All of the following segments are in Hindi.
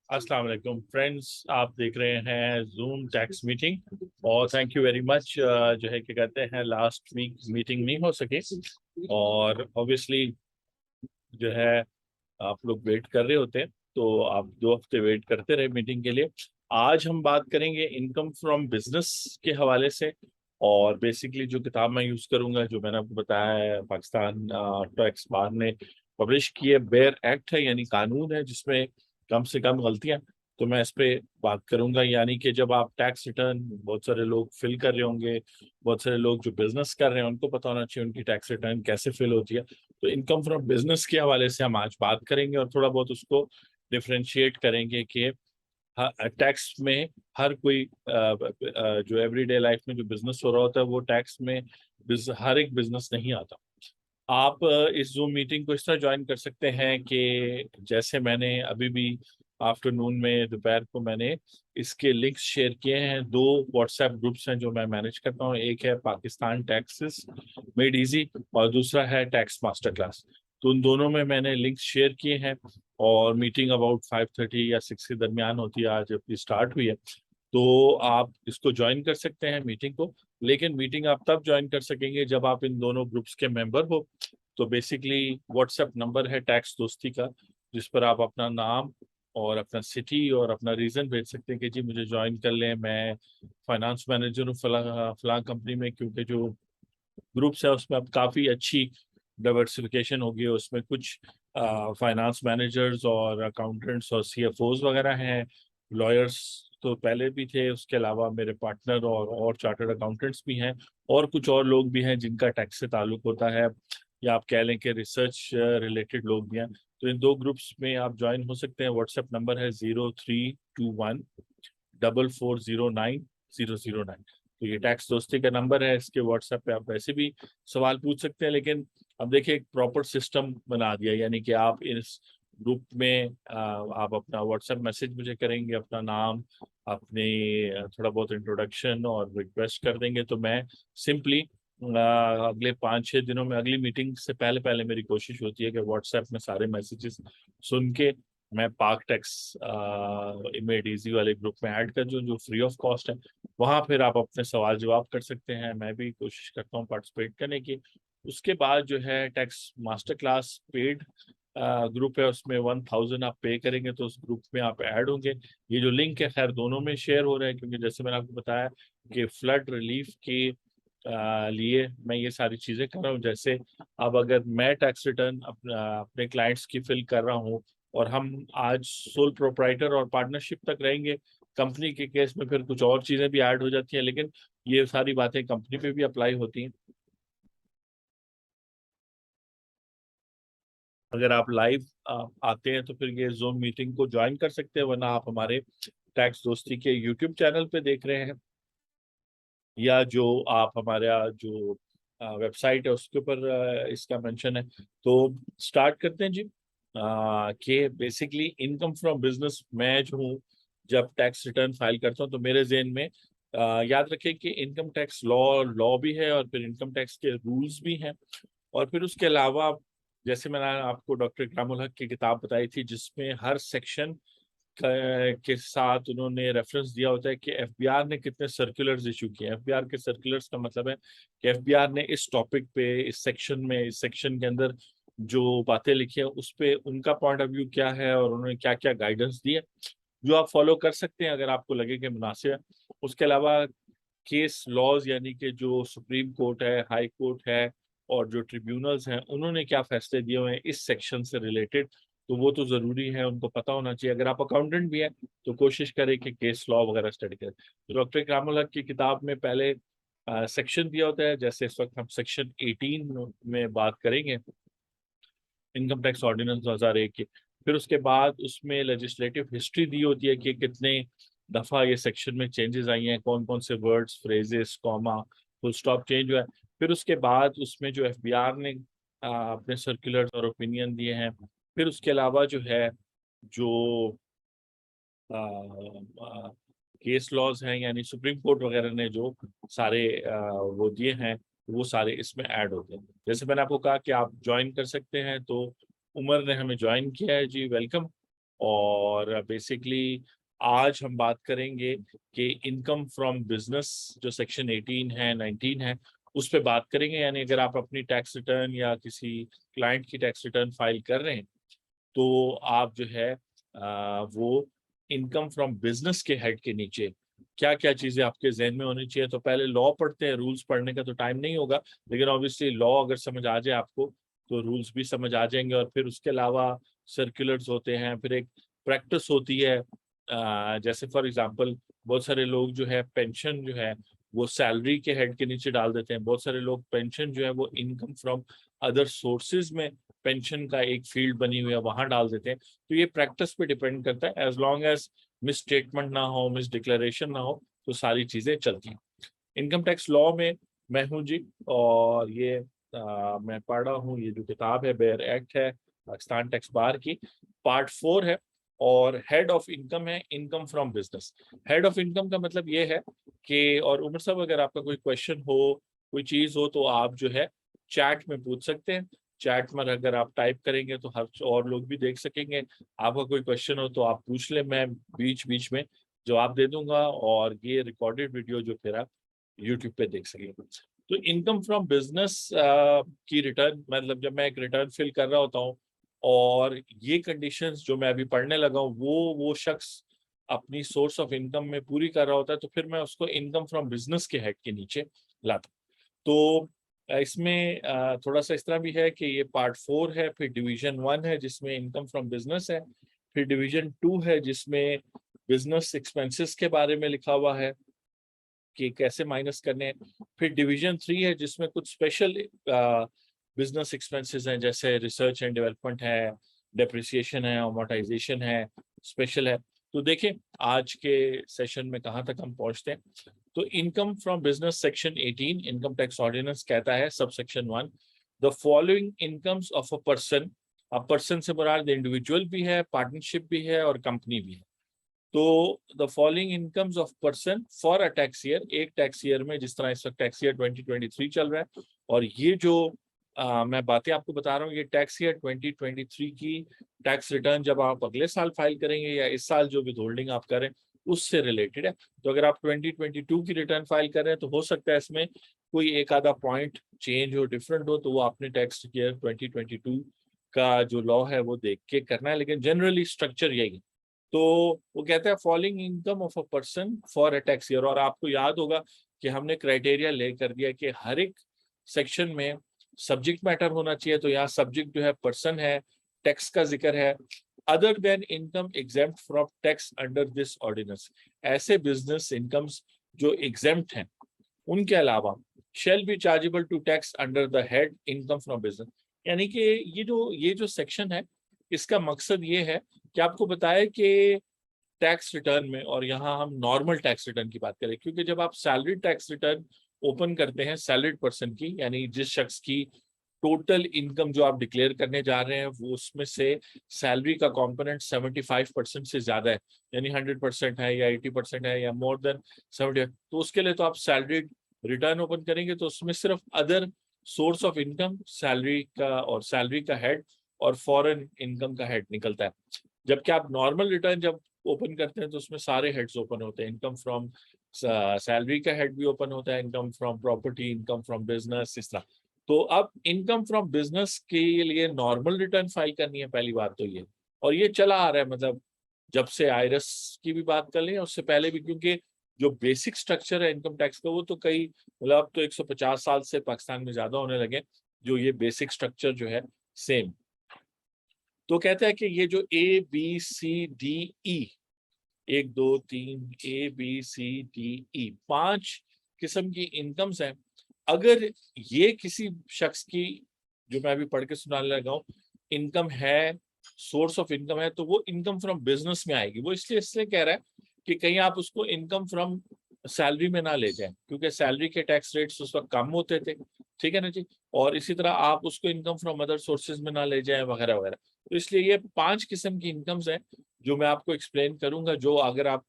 अस्सलाम वालेकुम फ्रेंड्स, आप देख रहे हैं जूम टैक्स मीटिंग। और थैंक यू वेरी मच। जो है क्या कहते हैं, लास्ट वीक मीटिंग नहीं हो सके और ऑब्वियसली जो है आप लोग वेट कर रहे होते हैं, तो आप 2 हफ्ते वेट करते रहे मीटिंग के लिए। आज हम बात करेंगे इनकम फ्रॉम बिजनेस के हवाले से। और बेसिकली जो किताब मैं यूज करूंगा, जो मैंने आपको बताया है, पाकिस्तान टैक्स बार ने पब्लिश की है, बेयर एक्ट है, यानी कानून है जिसमें कम से कम गलतियां। तो मैं इस पे बात करूंगा, यानी कि जब आप टैक्स रिटर्न, बहुत सारे लोग फिल कर रहे होंगे, बहुत सारे लोग जो बिजनेस कर रहे हैं उनको पता होना चाहिए उनकी टैक्स रिटर्न कैसे फिल होती है। तो इनकम फ्रॉम बिजनेस के हवाले से हम आज बात करेंगे और थोड़ा बहुत उसको डिफरेंशिएट करेंगे कि टैक्स में हर कोई जो एवरीडे लाइफ में जो बिजनेस हो रहा होता है वो टैक्स में हर एक बिजनेस नहीं आता। आप इस जूम मीटिंग को इस तरह ज्वाइन कर सकते हैं कि जैसे मैंने अभी भी आफ्टरनून में, दोपहर को मैंने इसके लिंक्स शेयर किए हैं। 2 व्हाट्सएप ग्रुप्स हैं जो मैं मैनेज करता हूँ, एक है पाकिस्तान टैक्सेस मेड इजी और दूसरा है टैक्स मास्टर क्लास। तो उन दोनों में मैंने लिंक्स शेयर किए हैं और मीटिंग अबाउट 5:30 या 6 के दरमियान होती है, आज अपनी स्टार्ट हुई है। तो आप इसको ज्वाइन कर सकते हैं मीटिंग को। लेकिन मीटिंग आप तब ज्वाइन कर सकेंगे जब आप इन दोनों ग्रुप्स के मेंबर हो। तो बेसिकली व्हाट्सएप नंबर है टैक्स दोस्ती का, जिस पर आप अपना नाम और अपना सिटी और अपना रीजन भेज सकते हैं कि जी मुझे ज्वाइन कर लें, मैं फाइनेंस मैनेजर हूँ फला फला कंपनी में। क्योंकि जो ग्रुप्स है उसमें अब काफ़ी अच्छी डाइवर्सिफिकेशन होगी, उसमें कुछ फाइनेंस मैनेजर्स और अकाउंटेंट्स और सीएफओज वगैरह हैं, लॉयर्स तो पहले भी थे, उसके अलावा मेरे पार्टनर और चार्टर्ड अकाउंटेंट्स भी हैं, और कुछ और लोग भी हैं जिनका टैक्स से ताल्लुक होता है, या आप कह लें कि रिसर्च रिलेटेड लोग भी हैं। तो इन 2 ग्रुप्स में आप ज्वाइन हो सकते हैं। व्हाट्सएप नंबर है 032144090009। तो ये टैक्स दोस्ती का नंबर है, इसके व्हाट्सएप पे आप वैसे भी सवाल पूछ सकते हैं। लेकिन अब देखिए एक प्रॉपर सिस्टम बना दिया, यानी कि आप इस ग्रुप में आप अपना व्हाट्सएप मैसेज मुझे करेंगे, अपना नाम, अपने थोड़ा बहुत इंट्रोडक्शन और रिक्वेस्ट कर देंगे, तो मैं सिंपली अगले 5-6 दिनों में, अगली मीटिंग से पहले पहले मेरी कोशिश होती है कि व्हाट्सएप में सारे मैसेजेस सुन के मैं पाक टैक्स इमेड इजी वाले ग्रुप में ऐड कर दूं, जो फ्री ऑफ कॉस्ट है। वहां फिर आप अपने सवाल जवाब कर सकते हैं, मैं भी कोशिश करता हूँ पार्टिसिपेट करने की। उसके बाद जो है tax master class paid group है, उसमें 1000 आप पे करेंगे तो उस ग्रुप में आप ऐड होंगे। ये जो लिंक है खैर दोनों में शेयर हो रहा है, क्योंकि जैसे मैंने आपको बताया कि फ्लड रिलीफ के लिए मैं ये सारी चीज़ें कर रहा हूँ। जैसे अब अगर मैं टैक्स रिटर्न अपने क्लाइंट्स की फिल कर रहा हूँ और हम आज सोल प्रोप्राइटर और पार्टनरशिप तक रहेंगे, कंपनी के केस में फिर कुछ और चीज़ें भी ऐड हो जाती हैं, लेकिन ये सारी बातें कंपनी पे भी अप्लाई होती हैं। अगर आप लाइव आते हैं तो फिर ये जूम मीटिंग को ज्वाइन कर सकते हैं, वरना आप हमारे टैक्स दोस्ती के यूट्यूब चैनल पे देख रहे हैं, या जो आप हमारा जो वेबसाइट है उसके ऊपर इसका मेंशन है। तो स्टार्ट करते हैं जी। कि बेसिकली इनकम फ्रॉम बिजनेस मैं जो हूँ, जब टैक्स रिटर्न फाइल करता हूँ तो मेरे जेहन में याद रखें कि इनकम टैक्स लॉ लॉ भी है और फिर इनकम टैक्स के रूल्स भी हैं। और फिर उसके अलावा, जैसे मैंने आपको डॉक्टर इकरामुल हक की किताब बताई थी जिसमें हर सेक्शन के साथ उन्होंने रेफरेंस दिया होता है कि एफबीआर ने कितने सर्कुलर्स इशू किए हैं। एफबीआर के सर्कुलर्स का मतलब है कि एफबीआर ने इस टॉपिक पे, इस सेक्शन में, इस सेक्शन के अंदर जो बातें लिखी है उस पे उनका पॉइंट ऑफ व्यू क्या है और उन्होंने क्या क्या गाइडेंस दी है, जो आप फॉलो कर सकते हैं अगर आपको लगे कि मुनासिब है। उसके अलावा केस लॉज, यानी कि जो सुप्रीम कोर्ट है, हाई कोर्ट है और जो ट्रिब्यूनल्स हैं, उन्होंने क्या फैसले दिए हुए हैं इस सेक्शन से रिलेटेड, तो वो तो ज़रूरी है, उनको पता होना चाहिए। अगर आप अकाउंटेंट भी हैं तो कोशिश करें कि केस लॉ वगैरह स्टडी करें। तो डॉक्टर इकरामुल हक की किताब में पहले सेक्शन दिया होता है, जैसे इस वक्त हम सेक्शन 18 में बात करेंगे, इनकम टैक्स ऑर्डिनेंस 2001 की। फिर उसके बाद उसमें लेजिस्लेटिव हिस्ट्री दी होती है कि कितने दफ़ा ये सेक्शन में चेंजेस आई हैं, कौन कौन से words, phrases, comma, full stop change हुआ है। फिर उसके बाद उसमें जो एफबीआर ने अपने सर्कुलर्स और ओपिनियन दिए हैं। फिर उसके अलावा जो है, जो केस लॉज हैं, यानी सुप्रीम कोर्ट वगैरह ने जो सारे वो दिए हैं, वो सारे इसमें ऐड होते हैं। जैसे मैंने आपको कहा कि आप ज्वाइन कर सकते हैं, तो उमर ने हमें ज्वाइन किया है जी, वेलकम। और बेसिकली आज हम बात करेंगे कि इनकम फ्रॉम बिजनेस जो सेक्शन 18 है 19 है उस पे बात करेंगे। यानी अगर आप अपनी टैक्स रिटर्न या किसी क्लाइंट की टैक्स रिटर्न फाइल कर रहे हैं तो आप जो है वो इनकम फ्रॉम बिजनेस के हेड के नीचे क्या क्या चीजें आपके जहन में होनी चाहिए। तो पहले लॉ पढ़ते हैं, रूल्स पढ़ने का तो टाइम नहीं होगा, लेकिन ऑब्वियसली लॉ अगर समझ आ जाए आपको तो रूल्स भी समझ आ जाएंगे। और फिर उसके अलावा सर्कुलर्स होते हैं, फिर एक प्रैक्टिस होती है। जैसे फॉर एग्जांपल बहुत सारे लोग जो है पेंशन जो है वो सैलरी के हेड के नीचे डाल देते हैं, बहुत सारे लोग पेंशन जो है वो इनकम फ्रॉम अदर सोर्सेज में पेंशन का एक फील्ड बनी हुई है वहां डाल देते हैं। तो ये प्रैक्टिस पे डिपेंड करता है, as long as misstatement ना हो, मिस डिक्लेरेशन ना हो, तो सारी चीजें चलती हैं। इनकम टैक्स लॉ में मैं हूँ जी, और ये मैं पढ़ रहा हूँ, ये जो किताब है बेयर एक्ट है पाकिस्तान टैक्स बार की, पार्ट 4 है। और हेड ऑफ इनकम है income from business. Head of income का मतलब ये है कि, और उमर साहब अगर आपका कोई क्वेश्चन हो, कोई चीज हो, तो आप जो है चैट में पूछ सकते हैं। चैट में अगर आप टाइप करेंगे तो हर और लोग भी देख सकेंगे। आपका कोई क्वेश्चन हो तो आप पूछ ले, मैं बीच बीच में जवाब दे दूंगा, और ये रिकॉर्डेड वीडियो जो फिर आप यूट्यूब पे देख सकेंगे। तो इनकम फ्रॉम बिजनेस की रिटर्न, मतलब जब मैं एक रिटर्न फिल कर रहा होता हूँ और ये कंडीशंस जो मैं अभी पढ़ने लगा हूँ वो शख्स अपनी सोर्स ऑफ इनकम में पूरी कर रहा होता है, तो फिर मैं उसको इनकम फ्रॉम बिजनेस के हेड के नीचे लाता हूँ। तो इसमें थोड़ा सा इस तरह भी है कि ये पार्ट 4 है, फिर डिवीजन 1 है जिसमें इनकम फ्रॉम बिजनेस है, फिर डिवीजन 2 है जिसमें बिजनेस एक्सपेंसेस के बारे में लिखा हुआ है कि कैसे माइनस करने हैं, फिर डिवीजन 3 है जिसमें कुछ स्पेशल बिजनेस एक्सपेंसेस हैं, जैसे रिसर्च एंड डेवलपमेंट है, डेप्रिसिएशन है, अमोर्टाइजेशन है, स्पेशल है। तो देखें आज के सेशन में कहाँ तक हम पहुंचते हैं। तो income from business section 18 income tax ordinance कहता है sub section 1, the following incomes of a person. अब पर्सन से मुराद इंडिविजुअल भी है, पार्टनरशिप भी है और कंपनी भी है। तो the following incomes of person for a tax year, एक टैक्स ईयर में, जिस तरह इस वक्त टैक्स ईयर 2023 चल रहा है, और ये जो मैं बातें आपको बता रहा हूँ ये टैक्स ईयर 2023 की टैक्स रिटर्न जब आप अगले साल फाइल करेंगे या इस साल जो विद होल्डिंग आप करें उससे रिलेटेड है। तो अगर आप 2022 की रिटर्न फाइल कर रहे हैं तो हो सकता है इसमें कोई एक आधा पॉइंट चेंज हो, डिफरेंट हो, तो वो आपने टैक्स ईयर 2022 का जो लॉ है वो देख के करना है, लेकिन जनरली स्ट्रक्चर यही है। तो वो कहते हैं following income of a person for a tax year, और आपको याद होगा कि हमने क्राइटेरिया ले कर दिया कि हर एक सेक्शन में सब्जेक्ट मैटर होना चाहिए। तो यहाँ सब्जेक्ट जो है पर्सन है, टैक्स का जिक्र है। Other than income exempt from tax under this ordinance, ऐसे बिजनेस इनकम्स जो एग्जेम्प्ट हैं उनके अलावा shall be chargeable to tax under the head income from business. यानी कि ये जो सेक्शन है इसका मकसद ये है कि आपको बताए कि टैक्स रिटर्न में, और यहाँ हम नॉर्मल टैक्स रिटर्न की बात करें, क्योंकि जब आप सैलरी टैक्स रिटर्न ओपन करते हैं सैलरीड पर्सन की, यानी जिस शख्स की टोटल इनकम जो आप डिक्लेयर करने जा रहे हैं वो उसमें से सैलरी का कंपोनेंट 75% से ज्यादा है, यानी 100% है या 80% है या मोर देन 70, तो उसके लिए तो आप सैलरीड रिटर्न ओपन करेंगे तो उसमें सिर्फ other source of income salary का और सैलरी का हेड और फॉरेन इनकम का हेड निकलता है। जबकि आप नॉर्मल रिटर्न जब ओपन करते हैं तो उसमें सारे हेड्स ओपन होते हैं, इनकम फ्रॉम सैलरी का हेड भी ओपन होता है, income from property, income from business, इस तरह। तो अब इनकम फ्रॉम बिजनेस के लिए नॉर्मल रिटर्न फाइल करनी है, पहली बात तो ये, और ये चला आ रहा है, मतलब जब से आयरस की भी बात कर लें उससे पहले भी, क्योंकि जो बेसिक स्ट्रक्चर है इनकम टैक्स का वो तो कई, मतलब अब तो 150 साल से पाकिस्तान में ज्यादा होने लगे जो ये बेसिक स्ट्रक्चर जो है सेम। तो कहता है कि ये जो ABCDE, 1 2 3 ABCDE 5 किस्म की इनकम्स हैं, अगर ये किसी शख्स की, जो मैं अभी पढ़ के सुनाने लगा हूँ, इनकम है, सोर्स ऑफ इनकम है, तो वो इनकम फ्रॉम बिजनेस में आएगी। वो इसलिए कह रहा है कि कहीं आप उसको इनकम फ्रॉम सैलरी में ना ले जाएं, क्योंकि सैलरी के टैक्स रेट्स उस वक्त कम होते थे, ठीक है ना जी। और इसी तरह आप उसको इनकम फ्रॉम अदर सोर्सेज में ना ले जाएं वगैरह वगैरह। तो इसलिए ये 5 किस्म की इनकम्स हैं जो मैं आपको एक्सप्लेन करूंगा, जो अगर आप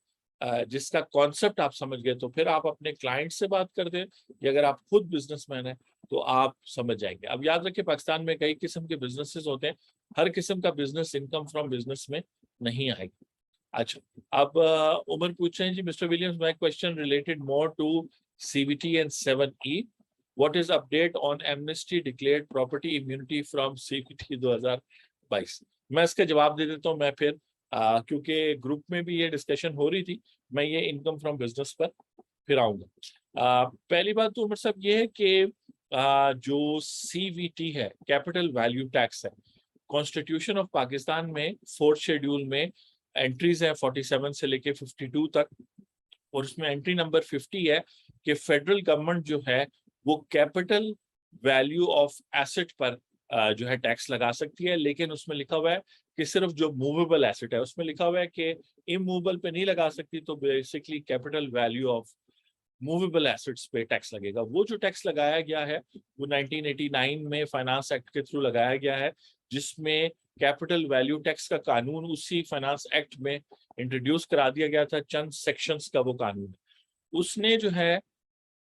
जिसका कॉन्सेप्ट आप समझ गए तो फिर आप अपने क्लाइंट से बात कर दें, या अगर आप खुद बिजनेसमैन हैं तो आप समझ जाएंगे। अब याद रखिए पाकिस्तान में कई किस्म के बिजनेसेस होते हैं, हर किस्म का बिजनेस इनकम फ्रॉम बिजनेस में नहीं आएगी। अच्छा, अब उमर पूछ रहे हैं जी, mister Williams, my question related more to CBT and 7E. What is update on amnesty declared property immunity from CBT 2022? मैं इसका जवाब दे देता हूँ। मैं फिर क्योंकि ग्रुप में भी ये डिस्कशन हो रही थी, मैं ये इनकम फ्रॉम बिजनेस पर फिर आऊंगा। पहली बात तो उमर साहब ये है कि जो सीवीटी है, कैपिटल वैल्यू टैक्स है, कॉन्स्टिट्यूशन ऑफ पाकिस्तान में 4th शेड्यूल में एंट्रीज है 47 से लेके 52 तक, और उसमें एंट्री नंबर 50 है कि फेडरल गवर्नमेंट जो है वो कैपिटल वैल्यू ऑफ एसेट पर जो है टैक्स लगा सकती है, लेकिन उसमें लिखा हुआ है कि सिर्फ जो मूवेबल एसेट है उसमें लिखा हुआ है कि इमूवेबल पे नहीं लगा सकती। तो basically capital value of movable assets पे टैक्स लगेगा। वो जो टैक्स लगाया गया है वो 1989 में फाइनेंस एक्ट के थ्रू लगाया गया है, जिसमें कैपिटल वैल्यू टैक्स का कानून उसी फाइनेंस एक्ट में इंट्रोड्यूस करा दिया गया था। चंद सेक्शंस का वो कानून, उसने जो है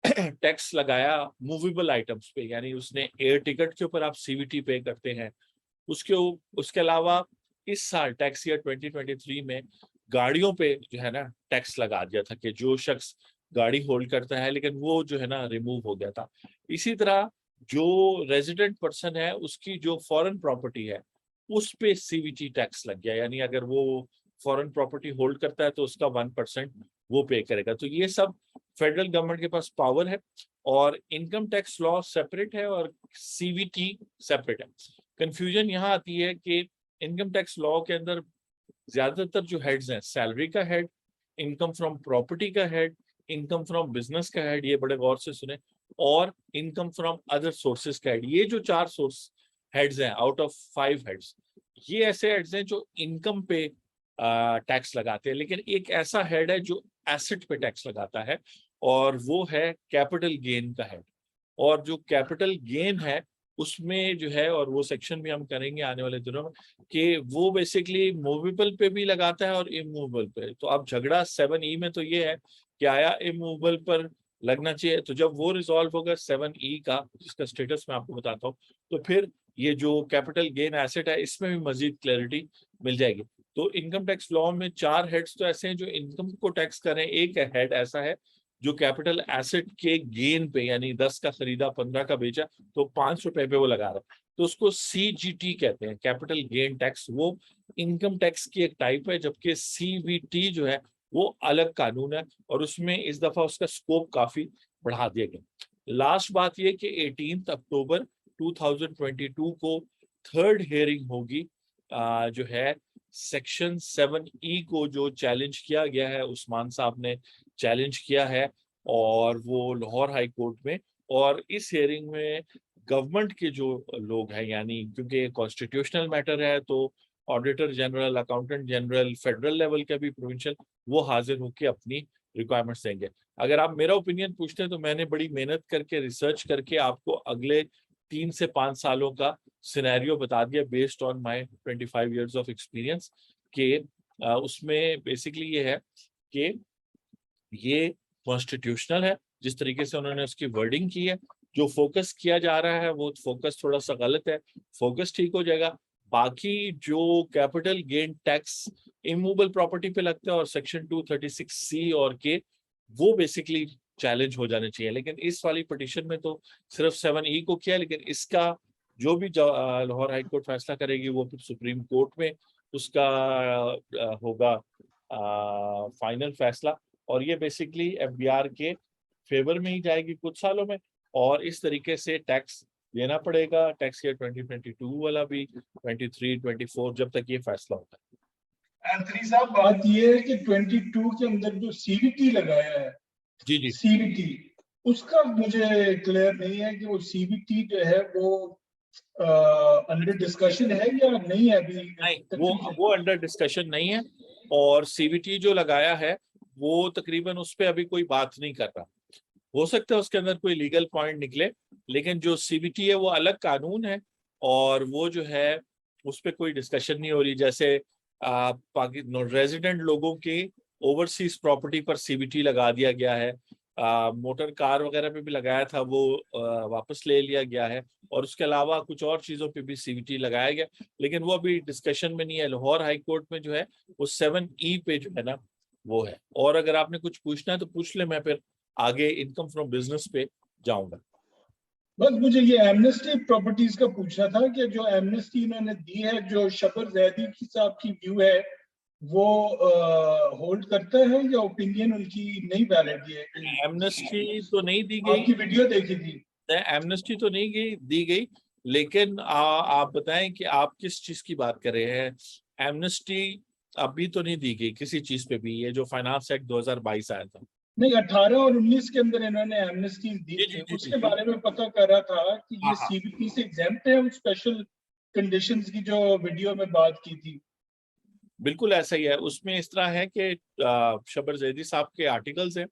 टैक्स लगाया मूवेबल आइटम्स पे, यानी उसने एयर टिकट के ऊपर आप सीवीटी पे करते हैं। उसके अलावा इस साल टैक्स ईयर 2023 में गाड़ियों पे जो है ना टैक्स लगा दिया था कि जो शख्स गाड़ी होल्ड करता है, लेकिन वो जो है ना रिमूव हो गया था। इसी तरह जो रेजिडेंट पर्सन है उसकी जो फॉरेन प्रॉपर्टी है उस पे सीवीटी टैक्स लग गया, यानी अगर वो फॉरेन प्रॉपर्टी होल्ड करता है तो उसका 1% वो पे करेगा। तो ये सब फेडरल गवर्नमेंट के पास पावर है, और इनकम टैक्स लॉ सेपरेट है और सीवीटी सेपरेट है। कंफ्यूजन यहाँ आती है कि इनकम टैक्स लॉ के अंदर ज्यादातर जो हेड्स हैं, सैलरी का हेड, इनकम फ्रॉम प्रॉपर्टी का हेड, इनकम फ्रॉम बिजनेस का हेड, ये बड़े गौर से सुने, और इनकम फ्रॉम अदर सोर्सेज का हेड, ये जो 4 सोर्स हेड्स हैं आउट ऑफ 5 हेड्स, ये ऐसे हेड्स हैं जो इनकम पे टैक्स लगाते हैं। लेकिन एक ऐसा हेड है जो एसेट पे टैक्स लगाता है, और वो है कैपिटल गेन का हेड। और जो कैपिटल गेन है उसमें जो है, और वो सेक्शन भी हम करेंगे आने वाले दिनों में, कि वो बेसिकली मूवेबल पे भी लगाता है और इमूवेबल पे। तो अब झगड़ा 7E में तो ये है कि आया इमूवेबल पर लगना चाहिए, तो जब वो रिजॉल्व होगा 7E का, जिसका स्टेटस मैं आपको बताता हूँ, तो फिर ये जो कैपिटल गेन एसेट है इसमें भी मजीद क्लैरिटी मिल जाएगी। तो इनकम टैक्स लॉ में 4 हेड्स तो ऐसे हैं जो इनकम को टैक्स करें, एक हेड ऐसा है जो कैपिटल एसेट के गेन पे, यानी 10 का खरीदा 15 का बेचा तो 5 रुपए पे वो लगा रहा है, तो उसको सीजीटी कहते हैं, कैपिटल गेन टैक्स। वो इनकम टैक्स की एक टाइप है, जबकि सीवीटी जो है वो अलग कानून है, और उसमें इस दफा उसका स्कोप काफी बढ़ा दिया गया। लास्ट बात ये कि 18 अक्टूबर 2022 को 3rd हियरिंग होगी जो है सेक्शन 7E को जो चैलेंज किया गया है, उस्मान साहब ने चैलेंज किया है, और वो लाहौर हाई कोर्ट में। और इस हियरिंग में गवर्नमेंट के जो लोग हैं, यानी क्योंकि कॉन्स्टिट्यूशनल मैटर है, तो auditor general, accountant general, federal level के भी प्रोविंशियल, वो हाजिर होकर अपनी रिक्वायरमेंट्स देंगे। अगर आप मेरा ओपिनियन पूछते हैं तो मैंने बड़ी मेहनत करके, रिसर्च करके आपको अगले 3 से 5 सालों का सिनेरियो बता दिया based on my 25 years of experience, कि उसमें बेसिकली ये है कि ये कॉन्स्टिट्यूशनल है जिस तरीके से उन्होंने उसकी वर्डिंग की है। जो फोकस किया जा रहा है वो फोकस थोड़ा सा गलत है, फोकस ठीक हो जाएगा। बाकी जो capital gain tax immovable property पे लगता है और सेक्शन 236C और के, वो बेसिकली चैलेंज हो जाने चाहिए। लेकिन इस वाली पिटीशन में तो सिर्फ 7E को किया, लेकिन इसका जो भी लाहौर हाई कोर्ट फैसला करेगी वो फिर सुप्रीम कोर्ट में उसका होगा फाइनल फैसला, और ये बेसिकली एफबीआर के फेवर में ही जाएगी कुछ सालों में। और इस तरीके से टैक्स देना पड़ेगा, टैक्स ईयर 2022 वाला भी, 23, 24, जब तक ये फैसला होता है। एंथनी साहब, बात ये है कि 22 के अंदर जो सीवीटी लगाया है, जी सीवीटी, उसका मुझे क्लियर नहीं है कि वो सीवीटी जो है वो अंडर डिस्कशन है या नहीं है अभी। नहीं, वो अंडर डिस्कशन नहीं है, और सीवीटी जो लगाया है वो तकरीबन उस पर अभी कोई बात नहीं कर रहा। हो सकता है उसके अंदर कोई लीगल पॉइंट निकले, लेकिन जो सीवीटी है वो अलग कानून है, और वो जो है उस पर कोई डिस्कशन नहीं हो रही। जैसे रेजिडेंट लोगों की ओवरसीज प्रॉपर्टी पर सीवीटी लगा दिया गया है, मोटर कार वगैरह पे भी लगाया था वो वापस ले लिया गया है, और उसके अलावा कुछ और चीजों पे भी सीवीटी लगाया गया, लेकिन वो अभी डिस्कशन में नहीं है। लाहौर हाई कोर्ट में जो है वो 7E पे जो है ना वो है। और अगर आपने कुछ पूछना है तो पूछ ले, मैं फिर आगे इनकम फ्रॉम बिजनेस पे जाऊंगा। बस मुझे ये एमनेस्टी प्रॉपर्टीज का पूछना था कि जो एमनेस्टी इन्होंने दी है, जो शबर जैदी की साहब की व्यू है, वो होल्ड करता है या ओपिनियन उनकी नहीं वैलिड है? एमनेस्टी तो नहीं दी गई, आपकी वीडियो देखी थी। एमनेस्टी तो नहीं दी गई, लेकिन आप बताएं कि आप किस चीज की बात कर रहे हैं। एमनेस्टी अभी तो नहीं दी गई किसी चीज पे भी, ये जो फाइनेंस एक्ट 2022 आया था। नहीं, 18 और 19 के अंदर इन्होंने एमनेस्टी दी जी थी, जी जी जी उसके जी। बारे में पता कर रहा था कि हाँ ये हाँ, सीबीपी से एग्जेम्प्ट है, उन स्पेशल कंडीशंस की जो वीडियो में बात की थी। बिल्कुल ऐसा ही है। उसमें इस तरह है कि शबर जैदी साहब के आर्टिकल्स हैं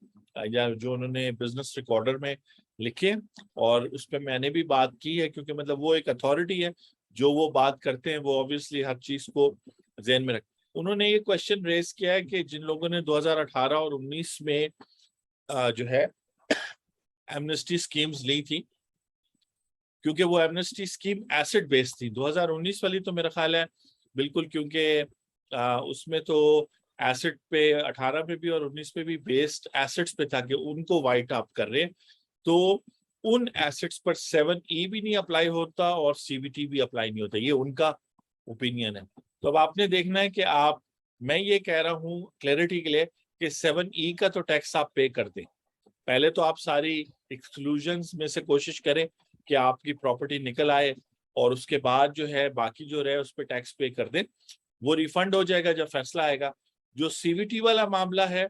या जो उन्होंने बिजनेस रिकॉर्डर में लिखे, और उस पर मैंने भी बात की है, क्योंकि मतलब वो एक अथॉरिटी है, जो वो बात करते हैं वो ऑब्वियसली हर चीज को ध्यान में रख। उन्होंने ये क्वेश्चन रेज किया है कि जिन लोगों ने 2018 और 19 में जो है एमनेस्टी स्कीम्स ली थी, क्योंकि वो एमनेस्टी स्कीम एसेट बेस्ड थी। 2019 वाली तो मेरा ख्याल है बिल्कुल, क्योंकि उसमें तो एसेट पे 18 पे भी और 19 पे भी बेस्ड एसेट्स पे था कि उनको वाइट अप कर रहे, तो उन एसेट्स पर 7E भी नहीं अप्लाई होता और सीबीटी भी अप्लाई नहीं होता। ये उनका ओपिनियन है। तो अब आपने देखना है कि आप, मैं ये कह रहा हूँ क्लैरिटी के लिए कि 7E का तो टैक्स आप पे कर दें। पहले तो आप सारी एक्सक्लूजन्स में से कोशिश करें कि आपकी प्रॉपर्टी निकल आए, और उसके बाद जो है बाकी जो रहे उस पर टैक्स पे कर दें। वो रिफंड हो जाएगा जब फैसला आएगा। जो सीवीटी वाला मामला है,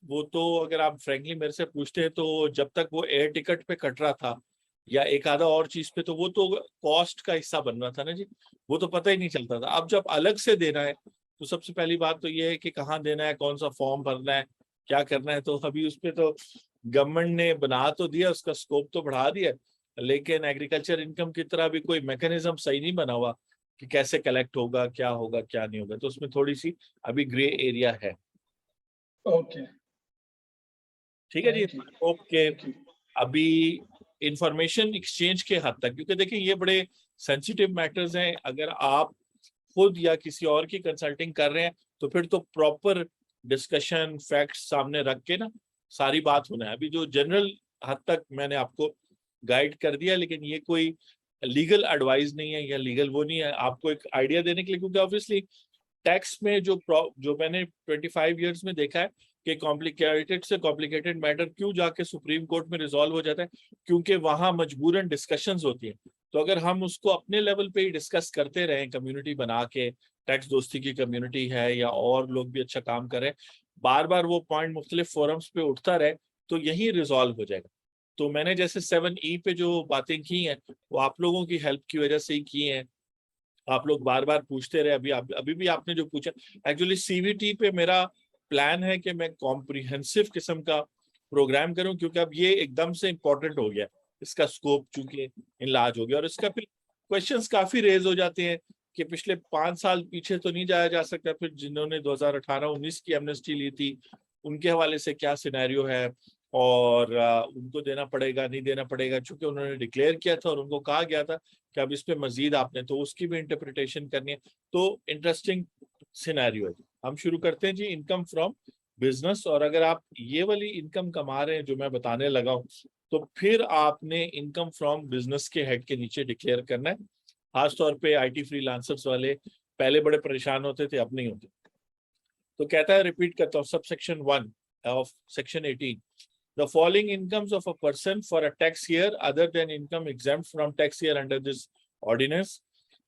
वो तो अगर आप फ्रैंकली मेरे से पूछते हैं तो जब तक वो एयर टिकट पे कट रहा था या एक आधा और चीज पे, तो वो तो कॉस्ट का हिस्सा बन रहा था ना जी, वो तो पता ही नहीं चलता था। अब जब अलग से देना है तो सबसे पहली बात तो ये है कि कहाँ देना है, कौन सा फॉर्म भरना है, क्या करना है। तो अभी उस पे तो गवर्नमेंट ने बना तो दिया, उसका स्कोप तो बढ़ा दिया, लेकिन एग्रीकल्चर इनकम की तरह भी कोई मैकेनिज्म सही नहीं बना हुआ कि कैसे कलेक्ट होगा, क्या होगा क्या नहीं होगा। तो उसमें थोड़ी सी अभी ग्रे एरिया है। ओके, ठीक है जी, thank you. Okay. Thank you. अभी इंफॉर्मेशन एक्सचेंज के हद तक, क्योंकि देखिए ये बड़े सेंसिटिव मैटर्स हैं, अगर आप खुद या किसी और की कंसल्टिंग कर रहे हैं तो फिर तो प्रॉपर डिस्कशन फैक्ट्स सामने रख के ना सारी बात होना है। अभी जो जनरल हद तक मैंने आपको गाइड कर दिया, लेकिन ये कोई लीगल एडवाइस नहीं है या लीगल वो नहीं है, आपको एक आइडिया देने के लिए। क्योंकि ऑब्वियसली टैक्स में जो मैंने 25 ईयर्स में देखा है कि कॉम्प्लिकेटेड से कॉम्प्लिकेटेड मैटर क्यों जाके सुप्रीम कोर्ट में रिजॉल्व हो जाता है, क्योंकि वहां मजबूरन डिस्कशंस होती हैं। तो अगर हम उसको अपने लेवल पे ही डिस्कस करते रहें, कम्युनिटी बना के, टैक्स दोस्ती की कम्युनिटी है या और लोग भी अच्छा काम करें, बार बार वो पॉइंट मुख्तलिफ फोरम्स पे उठता रहे, तो यही रिजॉल्व हो जाएगा। तो मैंने जैसे 7E पे जो बातें की हैं वो आप लोगों की हेल्प की वजह से ही की हैं। आप लोग बार बार पूछते रहे, अभी भी आपने जो पूछा। एक्चुअली सीवीटी पे मेरा प्लान है कि मैं कॉम्प्रिहेंसिव किस्म का प्रोग्राम करूं, क्योंकि अब ये एकदम से इम्पोर्टेंट हो गया, इसका स्कोप चूंकि इनलार्ज हो गया, और इसका फिर क्वेश्चंस काफी रेज हो जाते हैं कि पिछले 5 साल पीछे तो नहीं जाया जा सकता, फिर जिन्होंने 2018-19 की एमनेस्टी ली थी उनके हवाले से क्या सिनेरियो है, और उनको देना पड़ेगा नहीं देना पड़ेगा, चूंकि उन्होंने डिक्लेयर किया था और उनको कहा गया था कि अब इस पे मजीद आपने तो उसकी भी इंटरप्रिटेशन करनी है। तो इंटरेस्टिंग सिनेरियो है। हम शुरू करते हैं जी, इनकम फ्रॉम बिजनेस। और अगर आप ये वाली इनकम कमा रहे हैं जो मैं बताने लगा हूं, तो फिर आपने इनकम फ्रॉम बिजनेस के हेड के नीचे डिक्लेयर करना है। खासतौर पे आईटी फ्रीलांसर्स वाले पहले बड़े परेशान होते थे, अब नहीं होते। तो कहता है, रिपीट करता हूँ, सब section 1 of section 18, the following incomes of a person for a tax year other than income exempt from tax year under this ordinance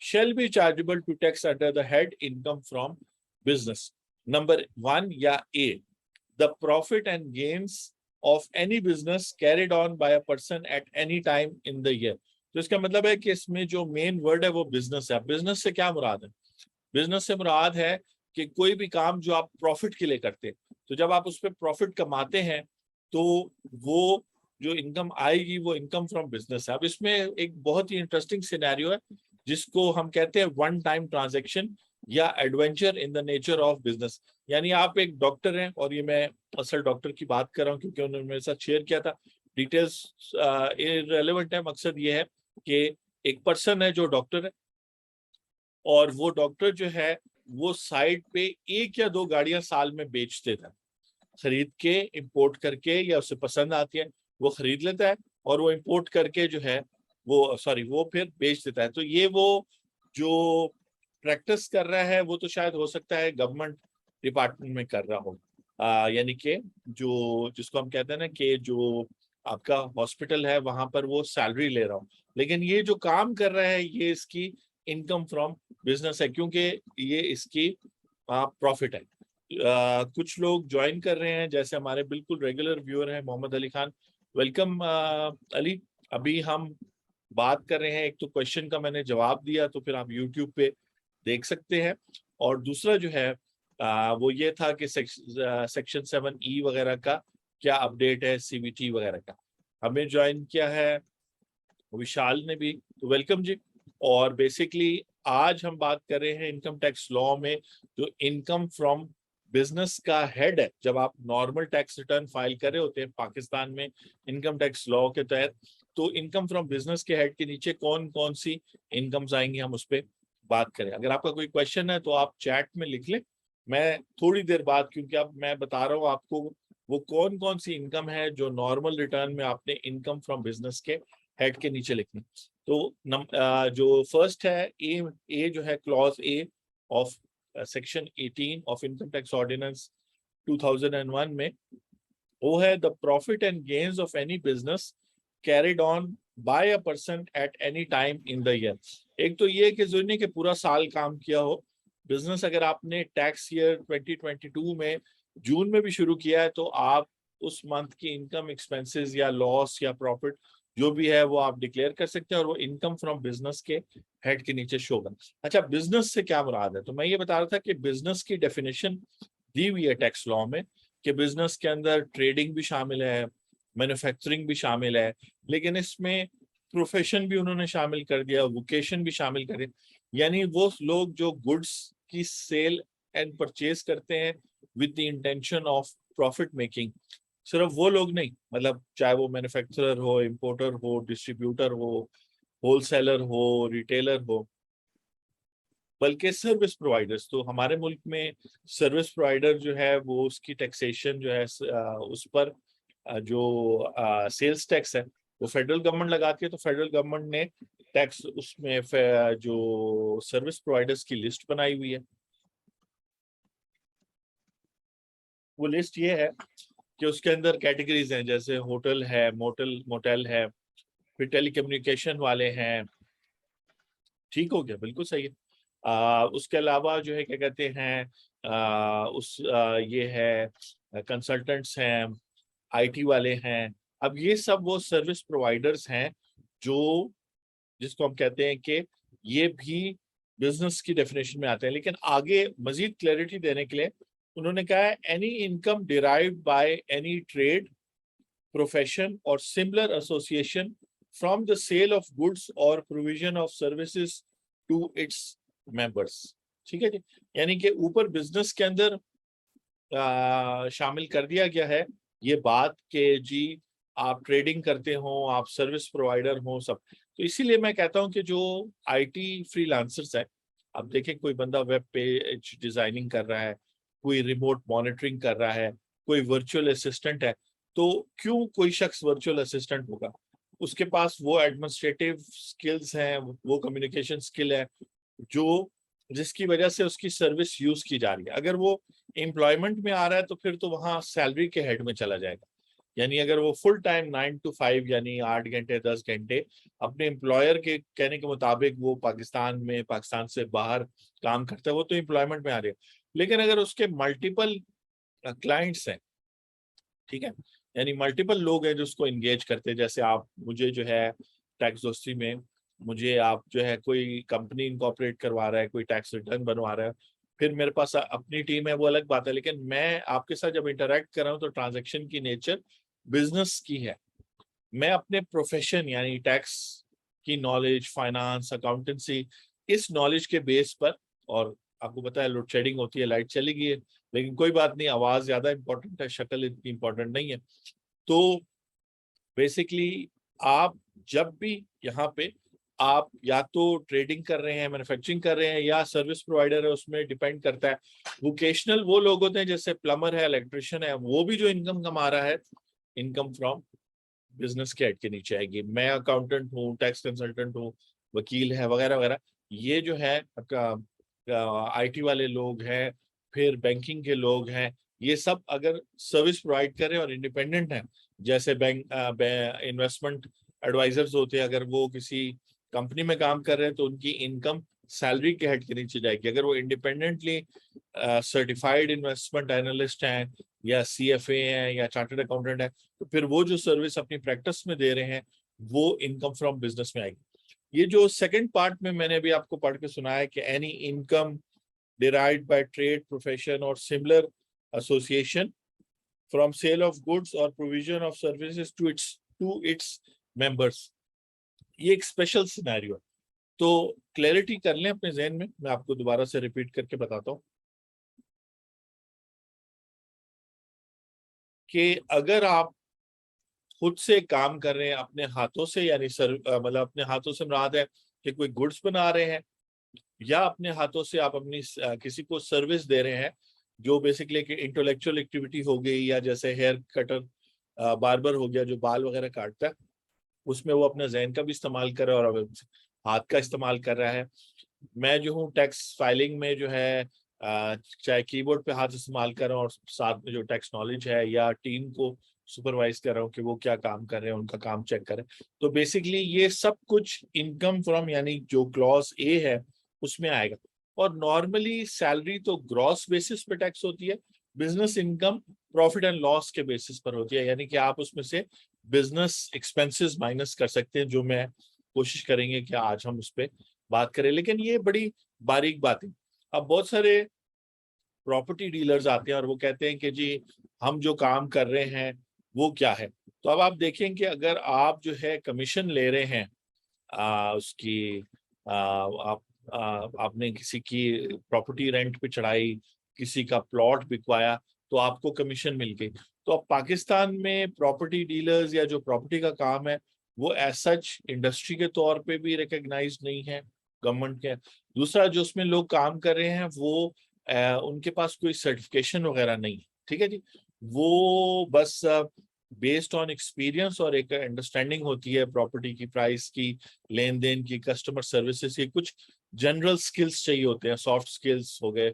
shall be chargeable to tax under the head income from business. Number 1 या A, the profit and gains of any business carried on by a person at any time in the year. तो इसका मतलब है कि इसमें जो मेन वर्ड है वो बिजनेस है। बिजनेस से क्या मुराद है? बिजनेस से मुराद है कि कोई भी काम जो आप प्रॉफिट के लिए करते हैं, तो जब आप उस पर प्रॉफिट कमाते हैं तो वो जो इनकम आएगी वो इनकम फ्रॉम बिजनेस है। अब इसमें एक बहुत ही इंटरेस्टिंग सिनेरियो है जिसको हम कहते हैं वन टाइम ट्रांजैक्शन या adventure in the nature of business. यानी आप एक डॉक्टर हैं, और ये मैं असल डॉक्टर की बात कर रहा हूँ क्योंकि उन्होंने मेरे साथ शेयर किया था। डिटेल्स इररिलेवेंट है, मकसद ये है कि एक पर्सन है जो डॉक्टर है, और वो डॉक्टर जो है वो साइड पे 1 या 2 गाड़ियां साल में बेच देता है, खरीद के इंपोर्ट करके, या उसे पसंद आती है वो खरीद लेता है, और वो इंपोर्ट करके जो है वो फिर बेच देता है। तो ये वो जो प्रैक्टिस कर रहा है वो तो शायद हो सकता है गवर्नमेंट डिपार्टमेंट में कर रहा हो, यानी कि जो जिसको हम कहते हैं ना कि जो आपका हॉस्पिटल है वहां पर वो सैलरी ले रहा हो, लेकिन ये जो काम कर रहा है ये इसकी इनकम फ्रॉम बिजनेस है, क्योंकि ये इसकी प्रॉफिट है। कुछ लोग ज्वाइन कर रहे हैं, जैसे हमारे बिल्कुल रेगुलर व्यूअर हैं मोहम्मद अली खान। वेलकम अली। अभी हम बात कर रहे हैं, एक तो क्वेश्चन का मैंने जवाब दिया, तो फिर आप यूट्यूब पे देख सकते हैं, और दूसरा जो है वो ये था कि सेक्शन 7E वगैरह का क्या अपडेट है, CVT वगैरह का। हमें ज्वाइन किया है विशाल ने भी, तो वेलकम जी। और बेसिकली आज हम बात कर रहे हैं इनकम टैक्स लॉ में जो इनकम फ्रॉम बिजनेस का हेड है। जब आप नॉर्मल टैक्स रिटर्न फाइल कर रहे होते हैं पाकिस्तान में इनकम टैक्स लॉ के तहत, तो इनकम फ्रॉम बिजनेस के हेड के नीचे कौन कौन सी इनकम्स आएंगी, हम उस पर बात करें। अगर आपका कोई क्वेश्चन है तो आप चैट में लिख लें, मैं थोड़ी देर बाद, क्योंकि अब मैं बता रहा हूँ आपको वो कौन कौन सी इनकम है जो नॉर्मल रिटर्न में आपने इनकम फ्रॉम बिजनेस के हेड के नीचे लिखनी। तो जो फर्स्ट है ए जो है clause A of section 18 of income tax ordinance 2001 में, वो है the profit and gains of any business carried on by a person at any time in the year. एक तो ये कि जो नहीं कि पूरा साल काम किया हो बिजनेस, अगर आपने टैक्स ईयर 2022 में जून में भी शुरू किया है तो आप उस मंथ की इनकम, एक्सपेंसेस या लॉस या प्रॉफिट जो भी है वो आप डिक्लेयर कर सकते हैं, और वो इनकम फ्रॉम बिजनेस के हेड के नीचे शो होगा। अच्छा, बिजनेस से क्या मुराद है? तो मैं ये बता रहा था कि बिजनेस की डेफिनेशन दी हुई है टैक्स लॉ में कि बिजनेस के अंदर ट्रेडिंग भी शामिल है, मैन्युफैक्चरिंग भी शामिल है, लेकिन इसमें प्रोफेशन भी उन्होंने शामिल कर दिया, वोकेशन भी शामिल कर दिया। यानी वो लोग जो गुड्स की सेल एंड परचेज करते हैं with the intention of profit making, सिर्फ वो लोग नहीं, मतलब चाहे वो मैन्युफैक्चरर हो, इंपोर्टर हो, डिस्ट्रीब्यूटर हो, होलसेलर हो, रिटेलर हो, बल्कि सर्विस प्रोवाइडर्स। तो हमारे मुल्क में सर्विस प्रोवाइडर जो है वो उसकी टैक्सेशन जो है उस पर जो सेल्स टैक्स है वो फेडरल गवर्नमेंट लगाती है। तो फेडरल गवर्नमेंट ने टैक्स उसमें जो सर्विस प्रोवाइडर्स की लिस्ट बनाई हुई है, वो लिस्ट ये है कि उसके अंदर कैटेगरीज हैं, जैसे होटल है, मोटेल है, फिर टेलीकम्युनिकेशन वाले हैं। ठीक हो गया, बिल्कुल सही है। उसके अलावा जो है क्या कहते हैं, ये है कंसल्टेंट्स हैं, IT वाले हैं। अब ये सब वो सर्विस प्रोवाइडर्स हैं जो जिसको हम कहते हैं कि ये भी बिजनेस की डेफिनेशन में आते हैं। लेकिन आगे मजीद क्लैरिटी देने के लिए उन्होंने कहा है any income derived by any trade, profession और similar association from the sale of goods और provision of services to its members. ठीक है जी। यानी कि ऊपर बिजनेस के अंदर शामिल कर दिया गया है ये बात कि जी आप ट्रेडिंग करते हो, आप सर्विस प्रोवाइडर हो, सब। तो इसीलिए मैं कहता हूं कि जो IT फ्रीलांसर्स है, अब देखें कोई बंदा वेब पेज डिजाइनिंग कर रहा है, कोई रिमोट मॉनिटरिंग कर रहा है, कोई वर्चुअल असिस्टेंट है, तो क्यों कोई शख्स वर्चुअल असिस्टेंट होगा? उसके पास वो एडमिनिस्ट्रेटिव स्किल्स हैं, वो कम्युनिकेशन स्किल है जो जिसकी वजह से उसकी सर्विस यूज की जा रही है। अगर वो एम्प्लॉयमेंट में आ रहा है तो फिर तो वहाँ सैलरी के हेड में चला जाएगा। यानी अगर वो फुल टाइम 9 to 5 यानी 8 घंटे 10 घंटे अपने एम्प्लॉयर के कहने के मुताबिक वो पाकिस्तान से बाहर काम करता है, वो तो एम्प्लॉयमेंट में आ रही है। लेकिन अगर उसके मल्टीपल क्लाइंट्स हैं, ठीक है, यानी मल्टीपल लोग हैं जो उसको एंगेज करते हैं, जैसे आप मुझे जो है टैक्स दोस्ती में मुझे आप जो है कोई कंपनी इनकॉर्पोरेट करवा रहा है, कोई टैक्स रिटर्न बनवा रहा है, फिर मेरे पास अपनी टीम है, वो अलग बात है। लेकिन मैं आपके साथ जब इंटरेक्ट कर रहा हूँ तो ट्रांजैक्शन की नेचर बिजनेस की है। मैं अपने प्रोफेशन यानी टैक्स की नॉलेज, फाइनेंस, अकाउंटेंसी, इस नॉलेज के बेस पर और आपको पता है लोड शेडिंग होती है, लाइट चली गई है, लेकिन कोई बात नहीं, आवाज ज्यादा इंपॉर्टेंट है, शक्ल इतनी इंपॉर्टेंट नहीं है। तो बेसिकली आप जब भी यहाँ पे आप या तो ट्रेडिंग कर रहे हैं, मैन्युफैक्चरिंग कर रहे हैं, या सर्विस प्रोवाइडर है, उसमें डिपेंड करता है। वोकेशनल वो लोग होते हैं जैसे प्लम्बर है, इलेक्ट्रिशियन है, वो भी जो इनकम कमा रहा है, इनकम फ्रॉम बिजनेस के हेड के नीचे आएगी। मैं अकाउंटेंट हूँ, टैक्स कंसल्टेंट हूँ, वकील है, वगैरह वगैरह, ये जो है आईटी वाले लोग हैं, फिर बैंकिंग के लोग हैं, ये सब अगर सर्विस प्रोवाइड करें और इंडिपेंडेंट हैं, जैसे बैंक इन्वेस्टमेंट एडवाइजर्स होते हैं, अगर वो किसी कंपनी में काम कर रहे हैं तो उनकी इनकम सैलरी के हेड के नीचे जाएगी। अगर वो इंडिपेंडेंटली सर्टिफाइड इन्वेस्टमेंट एनालिस्ट हैं, या सीएफए हैं, या चार्टर्ड अकाउंटेंट है, तो फिर वो जो सर्विस अपनी प्रैक्टिस में दे रहे हैं वो इनकम फ्रॉम बिजनेस में आएगी। ये जो सेकंड पार्ट में मैंने अभी आपको पढ़ के सुनाया कि any income derived by trade, profession or similar association from sale of goods or provision of services to its members, ये एक स्पेशल सिनेरियो है। तो क्लैरिटी कर लें अपने जहन में, मैं आपको दोबारा से रिपीट करके बताता हूँ कि अगर आप खुद से काम कर रहे हैं अपने हाथों से, यानी मतलब अपने हाथों से मुराद है कि कोई गुड्स बना रहे हैं, या अपने हाथों से आप अपनी किसी को सर्विस दे रहे हैं, जो बेसिकली कि इंटेलेक्चुअल एक्टिविटी हो गई, या जैसे हेयर कटर, बार्बर हो गया जो बाल वगैरह काटता है, उसमें वो अपने जहन का भी इस्तेमाल कर रहा है और हाथ का इस्तेमाल कर रहा है। मैं जो हूँ टैक्स फाइलिंग में जो है चाहे कीबोर्ड पे हाथ इस्तेमाल कर रहा हूँ, और साथ में जो टैक्स नॉलेज है, या टीम को सुपरवाइज कर रहा हूँ कि वो क्या काम कर रहे हैं, उनका काम चेक करें। तो बेसिकली ये सब कुछ इनकम फ्रॉम, यानी जो क्लॉज ए है उसमें आएगा। और नॉर्मली सैलरी तो ग्रॉस बेसिस पे टैक्स होती है, business income profit and loss के बेसिस पर होती है, यानी कि आप उसमें से बिजनेस एक्सपेंसेस माइनस कर सकते हैं, जो मैं कोशिश करेंगे कि आज हम उस पर बात करें। लेकिन ये बड़ी बारीक बात है। अब बहुत सारे प्रॉपर्टी डीलर्स आते हैं और वो कहते हैं कि जी हम जो काम कर रहे हैं वो क्या है। तो अब आप देखें कि अगर आप जो है कमीशन ले रहे हैं, उसकी आप आपने किसी की प्रॉपर्टी रेंट पे चढ़ाई, किसी का प्लॉट बिकवाया, तो आपको कमीशन मिल गई। तो अब पाकिस्तान में प्रॉपर्टी डीलर्स या जो प्रॉपर्टी का काम है वो एज सच इंडस्ट्री के तौर पे भी रिकग्नाइज नहीं है गवर्नमेंट के। दूसरा, जो उसमें लोग काम कर रहे हैं वो उनके पास कोई सर्टिफिकेशन वगैरह नहीं है, ठीक है जी। वो बस बेस्ड ऑन एक्सपीरियंस और एक अंडरस्टैंडिंग होती है प्रॉपर्टी की, प्राइस की, लेन देन की, कस्टमर सर्विसेज की, कुछ जनरल स्किल्स चाहिए होते हैं, सॉफ्ट स्किल्स हो गए,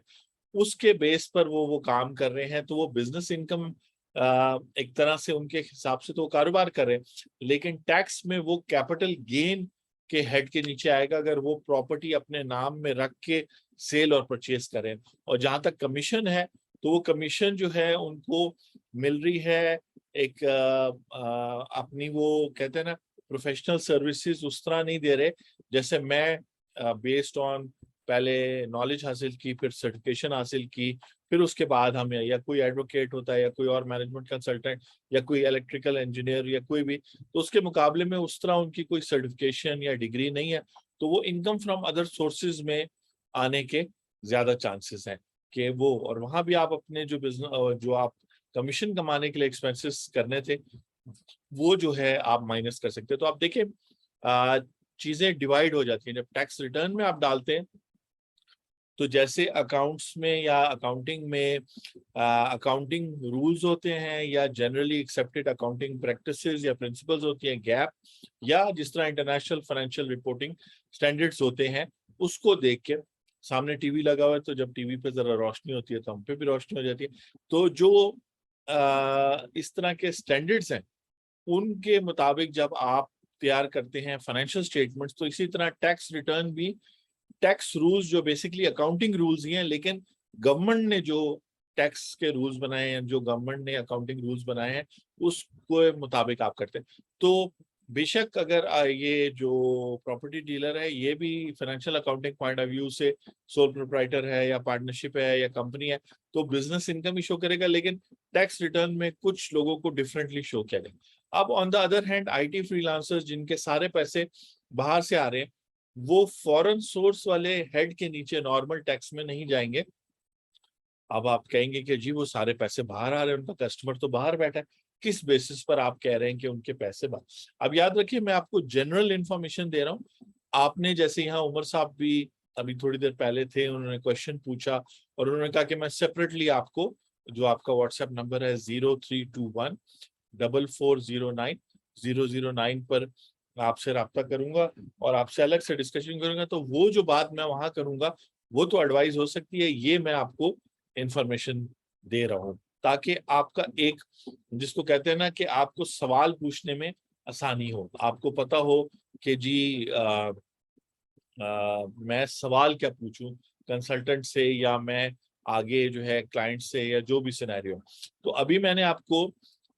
उसके बेस पर वो काम कर रहे हैं। तो वो बिजनेस इनकम एक तरह से उनके हिसाब से तो वो कारोबार कर रहे हैं, लेकिन टैक्स में वो कैपिटल गेन के हेड के नीचे आएगा अगर वो प्रॉपर्टी अपने नाम में रख के सेल और परचेज करें। और जहां तक कमीशन है, तो वो कमीशन जो है उनको मिल रही है एक अपनी, वो कहते हैं ना प्रोफेशनल सर्विसेज, उस तरह नहीं दे रहे जैसे मैं बेस्ड ऑन पहले नॉलेज हासिल की, फिर सर्टिफिकेशन हासिल की, फिर उसके बाद हम, या कोई एडवोकेट होता है, या कोई और मैनेजमेंट कंसल्टेंट, या कोई इलेक्ट्रिकल इंजीनियर, या कोई भी, तो उसके मुकाबले में उस तरह उनकी कोई सर्टिफिकेशन या डिग्री नहीं है। तो वो इनकम फ्रॉम अदर सोर्सेज में आने के ज्यादा चांसेस हैं कि वो, और वहां भी आप अपने जो बिजनेस, जो आप कमीशन कमाने के लिए एक्सपेंसेस करने थे, वो जो है आप माइनस कर सकते हैं। तो आप देखें चीजें डिवाइड हो जाती हैं जब टैक्स रिटर्न में आप डालते हैं। तो जैसे अकाउंट्स में या अकाउंटिंग में अकाउंटिंग रूल्स होते हैं, या जनरली एक्सेप्टेड अकाउंटिंग प्रैक्टिसेस या प्रिंसिपल्स होती हैं, गैप, या जिस तरह इंटरनेशनल फाइनेंशियल रिपोर्टिंग स्टैंडर्ड्स होते हैं, उसको देख के, सामने टीवी लगा हुआ है तो जब टीवी पे जरा रोशनी होती है तो हम पे भी रोशनी हो जाती है। तो जो इस तरह के स्टैंडर्ड्स हैं उनके मुताबिक जब आप तैयार करते हैं फाइनेंशियल स्टेटमेंट्स, तो इसी तरह टैक्स रिटर्न भी टैक्स रूल्स जो बेसिकली अकाउंटिंग रूल्स ही हैं, लेकिन गवर्नमेंट ने जो टैक्स के रूल्स बनाए हैं, जो गवर्नमेंट ने अकाउंटिंग रूल्स बनाए हैं, उसके मुताबिक आप करते हैं। तो बेशक अगर ये जो प्रॉपर्टी डीलर है ये भी financial accounting point of view से सोल प्रोप्राइटर है, या पार्टनरशिप है, या कंपनी है, तो बिजनेस इनकम ही शो करेगा, लेकिन टैक्स रिटर्न में कुछ लोगों को डिफरेंटली शो करेगा। अब on the other hand IT freelancers जिनके सारे पैसे बाहर से आ रहे हैं, वो फॉरेन सोर्स वाले हेड के नीचे नॉर्मल टैक्स में नहीं जाएंगे। अब आप कहेंगे कि जी वो सारे पैसे बाहर आ रहे हैं, उनका कस्टमर तो बाहर बैठा है, किस बेसिस पर आप कह रहे हैं कि उनके पैसे बाहर? अब याद रखिए, मैं आपको जनरल इंफॉर्मेशन दे रहा हूँ। आपने जैसे यहाँ उमर साहब भी अभी थोड़ी देर पहले थे, उन्होंने क्वेश्चन पूछा और उन्होंने कहा कि मैं सेपरेटली आपको, जो आपका व्हाट्सएप नंबर है 0321 4409 009 पर आपसे रब्ता करूंगा और आपसे अलग से डिस्कशन करूंगा। तो वो जो बात मैं वहां करूंगा वो तो एडवाइस हो सकती है, ये मैं आपको इंफॉर्मेशन दे रहा हूं ताकि आपका एक, जिसको कहते हैं ना कि आपको सवाल पूछने में आसानी हो, आपको पता हो कि जी मैं सवाल क्या पूछूं कंसल्टेंट से, या मैं आगे जो है क्लाइंट से, या जो भी सिनेरियो। तो अभी मैंने आपको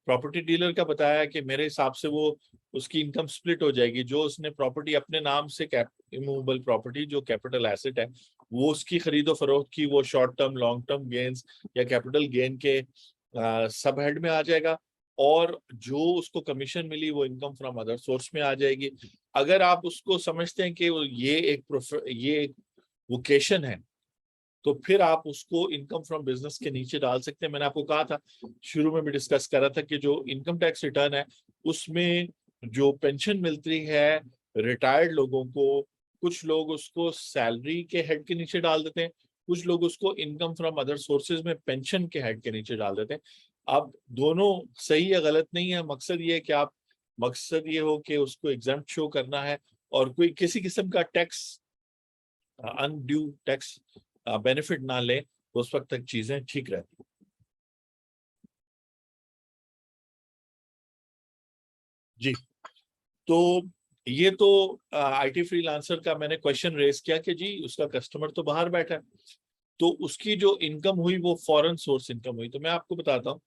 प्रॉपर्टी डीलर का बताया कि मेरे हिसाब से वो उसकी इनकम स्प्लिट हो जाएगी, जो उसने प्रॉपर्टी अपने नाम से इमूवेबल प्रॉपर्टी जो कैपिटल एसेट है वो उसकी खरीदो फरोख्त की, वो short term long term gains या कैपिटल गेन के सब हेड में आ जाएगा, और जो उसको कमीशन मिली वो इनकम फ्रॉम अदर सोर्स में आ जाएगी। अगर आप उसको समझते हैं कि ये एक वोकेशन है, तो फिर आप उसको इनकम फ्रॉम बिजनेस के नीचे डाल सकते हैं। मैंने आपको कहा था, शुरू में भी डिस्कस कर रहा था कि जो इनकम टैक्स रिटर्न है उसमें जो पेंशन मिलती है रिटायर्ड लोगों को, कुछ लोग उसको सैलरी के हेड के नीचे डाल देते हैं, कुछ लोग उसको इनकम फ्रॉम अदर सोर्सेज में पेंशन के हेड के नीचे डाल देते हैं। अब दोनों सही या गलत नहीं है, मकसद ये है कि आप, मकसद ये हो कि उसको एग्जाम्प्ट शो करना है और कोई किसी किस्म का टैक्स, अनड्यू टैक्स बेनिफिट ना ले, तो उस वक्त तक चीजें ठीक रहती। जी, तो ये तो आईटी फ्रीलांसर का मैंने क्वेश्चन रेज किया कि जी उसका कस्टमर तो बाहर बैठा है, तो उसकी जो इनकम हुई वो फॉरेन सोर्स इनकम हुई। तो मैं आपको बताता हूँ,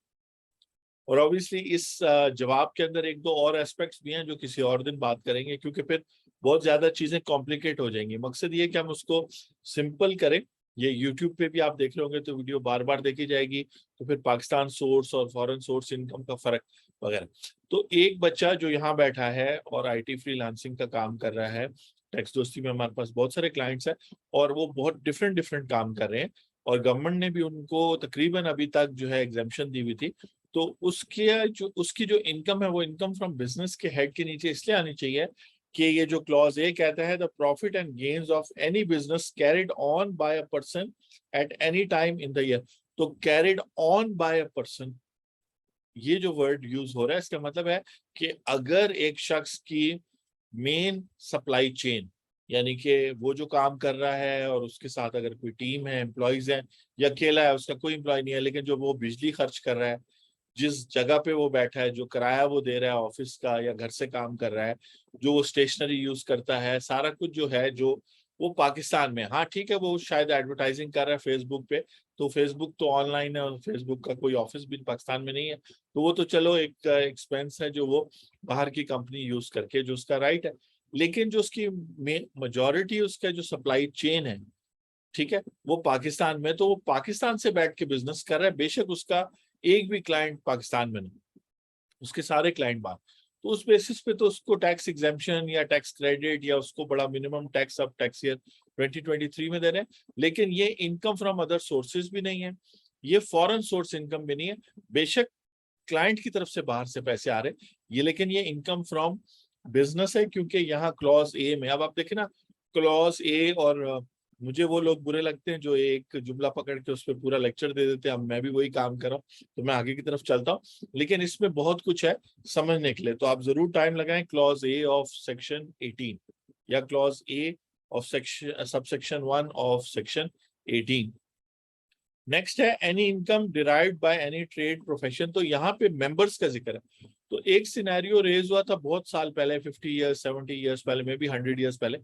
और ऑब्वियसली इस जवाब के अंदर एक दो और एस्पेक्ट्स भी हैं जो किसी और दिन बात करेंगे, क्योंकि फिर बहुत ज्यादा चीजें कॉम्प्लिकेट हो जाएंगी। मकसद ये कि हम उसको सिंपल करें। ये यूट्यूब पे भी आप देख रहे होंगे तो वीडियो बार बार देखी जाएगी, तो फिर पाकिस्तान सोर्स और फॉरेन सोर्स इनकम का फर्क वगैरह। तो एक बच्चा जो यहाँ बैठा है और आईटी फ्रीलांसिंग का काम कर रहा है, टैक्स दोस्ती में हमारे पास बहुत सारे क्लाइंट्स हैं और वो बहुत डिफरेंट डिफरेंट काम कर रहे हैं, और गवर्नमेंट ने भी उनको तकरीबन अभी तक जो है एग्जाम्पशन दी हुई थी। तो उसकी जो इनकम है वो इनकम फ्रॉम बिजनेस के हेड के नीचे इसलिए आनी चाहिए कि ये जो क्लॉज ए कहता है, the profit and gains of any business carried on by a person at any time in the year. तो carried on by a person, ये जो वर्ड यूज हो रहा है इसका मतलब है कि अगर एक शख्स की मेन सप्लाई चेन, यानी कि वो जो काम कर रहा है और उसके साथ अगर कोई टीम है, एम्प्लॉयज है, या अकेला है, उसका कोई एम्प्लॉय नहीं है, लेकिन जो वो बिजली खर्च कर रहा है, जिस जगह पे वो बैठा है, जो किराया वो दे रहा है ऑफिस का या घर से काम कर रहा है, जो वो स्टेशनरी यूज करता है, सारा कुछ जो है, जो वो पाकिस्तान में, हाँ ठीक है वो शायद एडवर्टाइजिंग कर रहा है फेसबुक पे, तो फेसबुक तो ऑनलाइन है और फेसबुक का कोई ऑफिस भी पाकिस्तान में नहीं है, तो वो तो चलो एक एक्सपेंस है जो वो बाहर की कंपनी यूज करके, जो उसका राइट है। लेकिन जो उसकी मेजोरिटी उसका जो सप्लाई चेन है, ठीक है, वो पाकिस्तान में, तो वो पाकिस्तान से बैठ के बिजनेस कर रहा है, बेशक उसका एक भी क्लाइंट पाकिस्तान में नहीं, उसके सारे क्लाइंट बाहर। तो उस बेसिस पे तो उसको टैक्स एग्जेम्पशन या टैक्स क्रेडिट या उसको बड़ा मिनिमम टैक्स अब टैक्स ईयर 2023 में दे रहे हैं। लेकिन ये इनकम फ्रॉम अदर सोर्सेज भी नहीं है, ये फॉरेन सोर्स इनकम भी नहीं है। बेशक क्लाइंट की तरफ से बाहर से पैसे आ रहे ये, लेकिन ये इनकम फ्रॉम बिजनेस है, क्योंकि यहाँ क्लॉज ए में, अब आप देखें ना, क्लॉज ए, और मुझे वो लोग बुरे लगते हैं जो एक जुमला पकड़ के उस पर पूरा लेक्चर दे देते हैं। अब मैं भी वही काम कर रहा हूँ, तो मैं आगे की तरफ चलता हूँ, लेकिन इसमें बहुत कुछ है समझने के लिए, तो आप जरूर टाइम लगाएं। क्लॉज ए ऑफ सेक्शन 18 या clause A of section subsection 1 of section 18। Next है any income derived by any trade profession. तो यहाँ पे मेंबर्स का जिक्र है। तो एक सिनेरियो रेज हुआ था बहुत साल पहले, 50 ईयर्स 70 ईयर्स पहले, मे बी 100 ईयर्स पहले,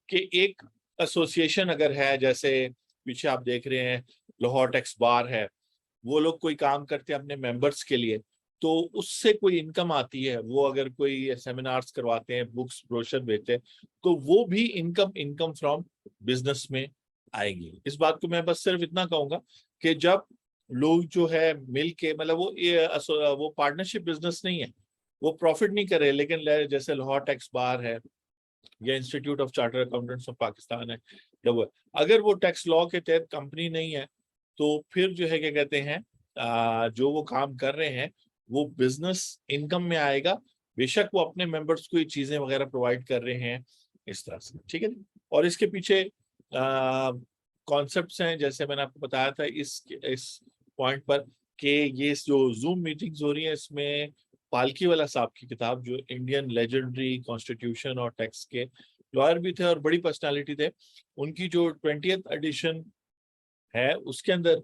कि एक एसोसिएशन अगर है, जैसे पीछे आप देख रहे हैं लाहौर टैक्स बार है, वो लोग कोई काम करते हैं अपने मेंबर्स के लिए, तो उससे कोई इनकम आती है, वो अगर कोई सेमिनार्स करवाते हैं, बुक्स ब्रोशर बेचते हैं, तो वो भी इनकम इनकम फ्रॉम बिजनेस में आएगी। इस बात को मैं बस सिर्फ इतना कहूंगा कि जब लोग जो है मिल के, मतलब वो पार्टनरशिप बिजनेस नहीं है, वो प्रॉफिट नहीं करे, लेकिन जैसे लाहौर टैक्स बार है, या institute of chartered accountants of Pakistan है, या वो, अगर वो टैक्स लॉ के तहत कंपनी नहीं है तो फिर जो है क्या कहते हैं जो वो काम कर रहे हैं वो बिजनेस इनकम में आएगा, बेशक वो अपने मेंबर्स को ये चीजें वगैरह प्रोवाइड कर रहे हैं इस तरह से, ठीक है। और इसके पीछे कॉन्सेप्ट्स हैं, जैसे मैंने आपको बताया था इस पॉइंट पर कि ये जो जूम मीटिंग्स हो रही है इसमें पालकीवाला साहब की किताब, जो इंडियन लेजेंडरी कॉन्स्टिट्यूशन और टैक्स के लॉयर भी थे और बड़ी पर्सनालिटी थे, उनकी जो 20th एडिशन है उसके अंदर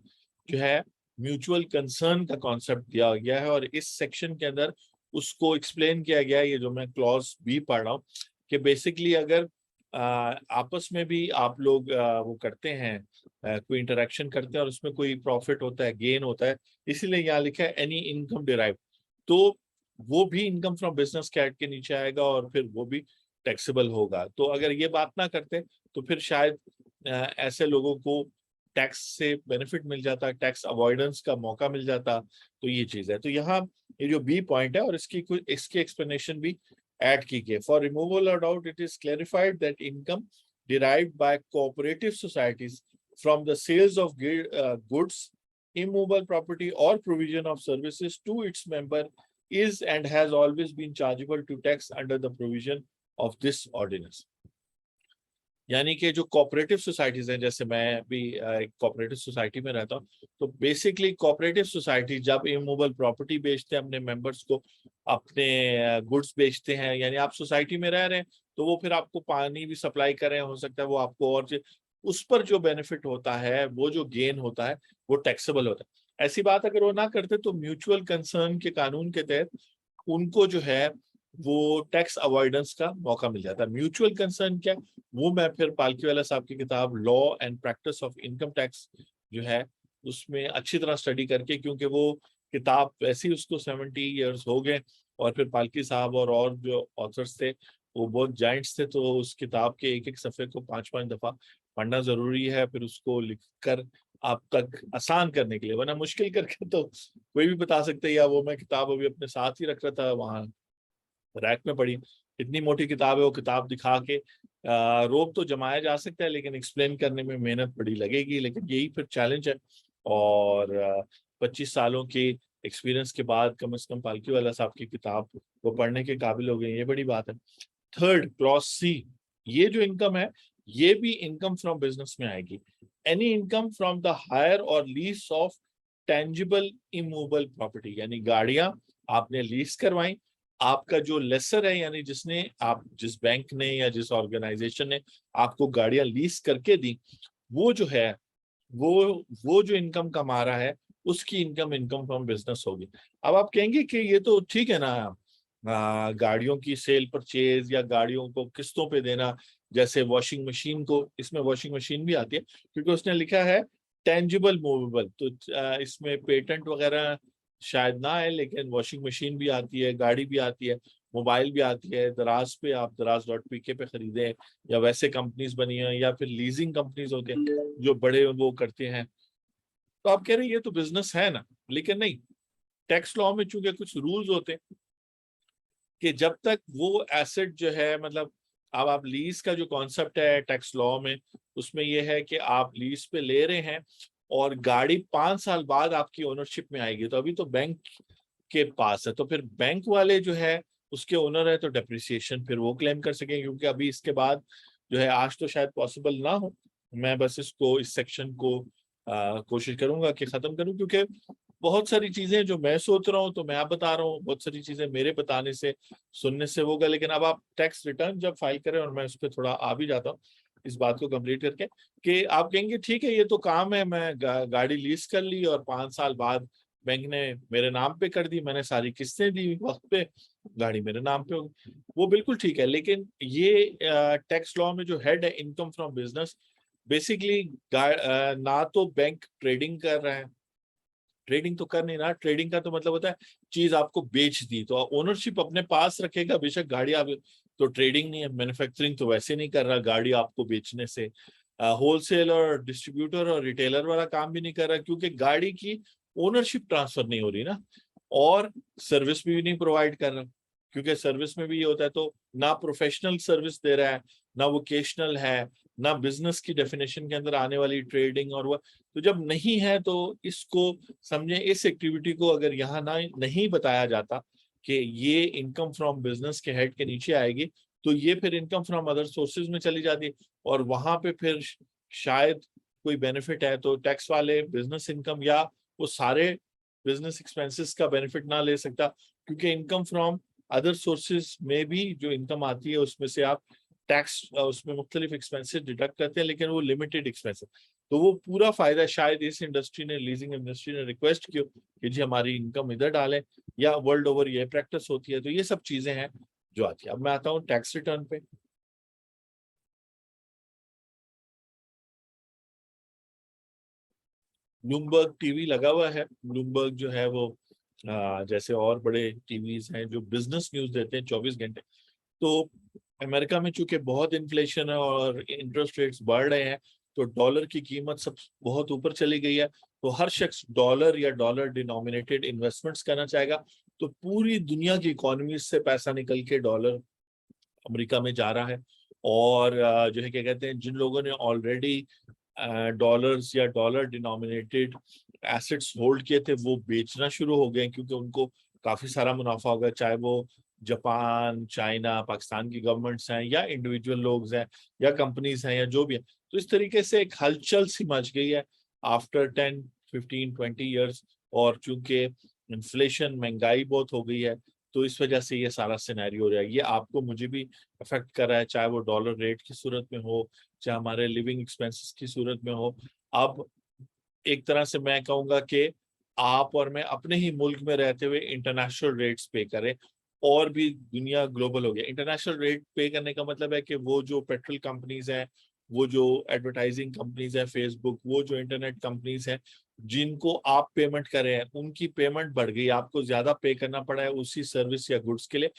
जो है म्यूचुअल कंसर्न का कॉन्सेप्ट दिया गया है, और इस सेक्शन के अंदर उसको एक्सप्लेन किया गया है, ये जो मैं क्लॉज बी पढ़ रहा हूँ, कि बेसिकली अगर आपस में भी आप लोग वो करते हैं, कोई इंटरेक्शन करते हैं और उसमें कोई प्रॉफिट होता है, गेन होता है, इसीलिए यहाँ लिखा है एनी इनकम डिराइव, तो वो भी इनकम फ्रॉम बिजनेस के ऐड के नीचे आएगा और फिर वो भी टैक्सेबल होगा। तो अगर ये बात ना करते तो फिर शायद ऐसे लोगों को टैक्स से बेनिफिट मिल जाता, टैक्स अवॉइडेंस का मौका मिल जाता, तो ये चीज है। तो यहाँ ये जो बी पॉइंट है और इसकी एक्सप्लेनेशन भी ऐड की गई। For removal of doubt it is clarified that income derived by cooperative societies from the sales of goods, immovable property or provision of services to its member is and has always been chargeable to tax under the provision of this ordinance। यानी कि जो कोऑपरेटिव सोसाइटीज हैं, जैसे मैं भी एक कोऑपरेटिव सोसाइटी में रहता हूँ, तो बेसिकली कोऑपरेटिव सोसाइटी जब इमूवेबल प्रॉपर्टी बेचते हैं अपने मेंबर्स को, अपने गुड्स बेचते हैं, यानी आप सोसाइटी में रह रहे हैं तो वो फिर आपको पानी भी सप्लाई कर रहे हैं, हो सकता है वो आपको और उस पर जो बेनिफिट होता है, वो जो गेन होता है वो टैक्सेबल होता है। ऐसी बात अगर वो ना करते तो म्यूचुअल कंसर्न के कानून के तहत उनको जो है वो टैक्स अवॉइडेंस का मौका मिल जाता है। म्यूचुअल कंसर्न क्या, वो मैं फिर पालकीवाला साहब की किताब law and practice of income tax जो है उसमें अच्छी तरह स्टडी करके, क्योंकि वो किताब वैसे ही उसको 70 ईयर्स हो गए, और फिर पालकी साहब और जो ऑथर्स थे वो बहुत जाइंट्स थे, तो उस किताब के एक एक सफ़े को 5-5 दफा पढ़ना जरूरी है, फिर उसको लिखकर आप तक आसान करने के लिए, वरना मुश्किल करके तो कोई भी बता सकते हैं। या वो मैं किताब अभी अपने साथ ही रख रहा था, वहाँ रैक में पड़ी, इतनी मोटी किताब है, वो किताब दिखा के रोब तो जमाया जा सकता है, लेकिन एक्सप्लेन करने में मेहनत बड़ी लगेगी, लेकिन यही फिर चैलेंज है। और 25 सालों के एक्सपीरियंस के बाद कम से कम पालकीवाला साहब की किताब वो पढ़ने के काबिल हो गए, ये बड़ी बात है। थर्ड क्लॉज सी, ये जो इनकम है ये भी इनकम फ्रॉम बिजनेस में आएगी। Any income from the hire और lease of tangible immovable property, यानी गाड़ियां आपने लीज करवाई, आपका जो लेसर है, यानी जिस बैंक ने या जिस ऑर्गेनाइजेशन ने आपको गाड़ियां लीज करके दी, वो जो है वो जो इनकम कमा रहा है उसकी इनकम फ्रॉम बिजनेस होगी। अब आप कहेंगे कि ये तो ठीक है ना, गाड़ियों की सेल परचेज या गाड़ियों को किस्तों पे देना, जैसे वॉशिंग मशीन को, इसमें वॉशिंग मशीन भी आती है क्योंकि उसने लिखा है टेंजिबल मूवेबल, तो इसमें पेटेंट वगैरह शायद ना है, लेकिन वॉशिंग मशीन भी आती है, गाड़ी भी आती है, मोबाइल भी आती है। दराज पे आप दराज.pk पे खरीदें, या वैसे कंपनीज बनी है, या फिर लीजिंग कंपनीज होते हैं जो बड़े वो करते हैं, तो आप कह रहे हैं ये तो बिजनेस है ना, लेकिन नहीं, टैक्स लॉ में चूंकि कुछ रूल्स होते हैं कि जब तक वो एसेट जो है, मतलब अब आप लीज का जो कॉन्सेप्ट है टैक्स लॉ में, उसमें ये है कि आप लीज पे ले रहे हैं और गाड़ी 5 साल बाद आपकी ओनरशिप में आएगी, तो अभी तो बैंक के पास है, तो फिर बैंक वाले जो है उसके ओनर है, तो डेप्रिसिएशन फिर वो क्लेम कर सकेंगे, क्योंकि अभी इसके बाद जो है, आज तो शायद पॉसिबल ना हो, मैं बस इस सेक्शन को कोशिश करूंगा कि खत्म करूं, क्योंकि बहुत सारी चीजें जो मैं सोच रहा हूँ तो मैं आप बता रहा हूँ, बहुत सारी चीजें मेरे बताने से सुनने से होगा, लेकिन अब आप टैक्स रिटर्न जब फाइल करें, और मैं उस पर थोड़ा आ भी जाता हूँ इस बात को कंप्लीट करके, कि आप कहेंगे ठीक है ये तो काम है, मैं गाड़ी लीज कर ली और 5 साल बाद बैंक ने मेरे नाम पे कर दी, मैंने सारी किस्तें दी वक्त पे, गाड़ी मेरे नाम पे होगी, वो बिल्कुल ठीक है। लेकिन ये टैक्स लॉ में जो हेड है इनकम फ्रॉम बिजनेस, बेसिकली ना तो बैंक ट्रेडिंग कर रहा है, ट्रेडिंग तो कर नहीं रहा, ट्रेडिंग का तो मतलब होता है चीज आपको बेच दी, तो ओनरशिप अपने पास रखेगा, बेशक गाड़ी आप, तो ट्रेडिंग नहीं है, मैन्युफैक्चरिंग तो वैसे नहीं कर रहा गाड़ी आपको बेचने से, होलसेल और डिस्ट्रीब्यूटर और रिटेलर वाला काम भी नहीं कर रहा, क्योंकि गाड़ी की ओनरशिप ट्रांसफर नहीं हो रही ना, और सर्विस भी नहीं प्रोवाइड कर रहा। क्योंकि सर्विस में भी ये होता है, तो ना प्रोफेशनल सर्विस दे रहा है, ना वोकेशनल है, ना बिजनेस की डेफिनेशन के अंदर आने वाली ट्रेडिंग और वो, तो जब नहीं है तो इसको समझे, इस एक्टिविटी को अगर यहाँ ना नहीं बताया जाता कि ये इनकम फ्रॉम बिजनेस के हेड के नीचे आएगी, तो ये फिर इनकम फ्रॉम अदर सोर्सेज में चली जाती, और वहां पे फिर शायद कोई बेनिफिट है तो टैक्स वाले बिजनेस इनकम या वो सारे बिजनेस एक्सपेंसेस का बेनिफिट ना ले सकता, क्योंकि इनकम फ्रॉम अदर सोर्सेज में भी जो इनकम आती है उसमें से आप टैक्स उसमें मुख्तलिफ एक्सपेंसेस डिडक्ट करते हैं, लेकिन वो लिमिटेड एक्सपेंसेस, तो वो पूरा फायदा शायद इस इंडस्ट्री ने, लीजिंग इंडस्ट्री ने रिक्वेस्ट की कि जी हमारी इनकम इधर डालें, या वर्ल्ड ओवर ये प्रैक्टिस होती है, तो ये सब चीजें हैं जो आती है। अब मैं आता हूँ टैक्स रिटर्न पे। ब्लूमबर्ग टीवी लगा हुआ है। ब्लूमबर्ग जो है वो जैसे और बड़े टीवीज हैं जो बिजनेस न्यूज देते हैं 24 घंटे, तो अमेरिका में चूंकि बहुत इन्फ्लेशन है और इंटरेस्ट रेट्स बढ़ रहे हैं, तो डॉलर की कीमत सब बहुत ऊपर चली गई है, तो हर शख्स डॉलर या डॉलर डिनोमिनेटेड इन्वेस्टमेंट्स करना चाहेगा, तो पूरी दुनिया की इकोनॉमी से पैसा निकल के डॉलर अमेरिका में जा रहा है। और जो है क्या कहते हैं, जिन लोगों ने ऑलरेडी डॉलर्स या डॉलर डिनोमिनेटेड एसेट्स होल्ड किए थे वो बेचना शुरू हो गए, क्योंकि उनको काफी सारा मुनाफा होगा, चाहे वो जापान, चाइना, पाकिस्तान की गवर्नमेंट्स हैं या इंडिविजुअल लोग हैं या कंपनीज हैं या जो भी है। तो इस तरीके से एक हलचल सी मच गई है आफ्टर 10, 15, 20 ईयर्स, और चूंकि इन्फ्लेशन, महंगाई बहुत हो गई है, तो इस वजह से ये सारा सिनेरियो हो रहा है। ये आपको मुझे भी अफेक्ट कर रहा है, चाहे वो डॉलर रेट की सूरत में हो, चाहे हमारे लिविंग एक्सपेंसेस की सूरत में हो। अब एक तरह से मैं कहूंगा कि आप और मैं अपने ही मुल्क में रहते हुए इंटरनेशनल रेट्स पे करें, और भी दुनिया ग्लोबल हो गया। इंटरनेशनल रेट पे करने का मतलब है कि वो जो पेट्रोल कंपनीज हैं, वो जो एडवर्टाइजिंग कंपनीज हैं, फेसबुक, वो जो इंटरनेट कंपनीज हैं जिनको आप पेमेंट कर रहे हैं, उनकी पेमेंट बढ़ गई, आपको ज्यादा पे करना पड़ा है उसी सर्विस या गुड्स के लिए।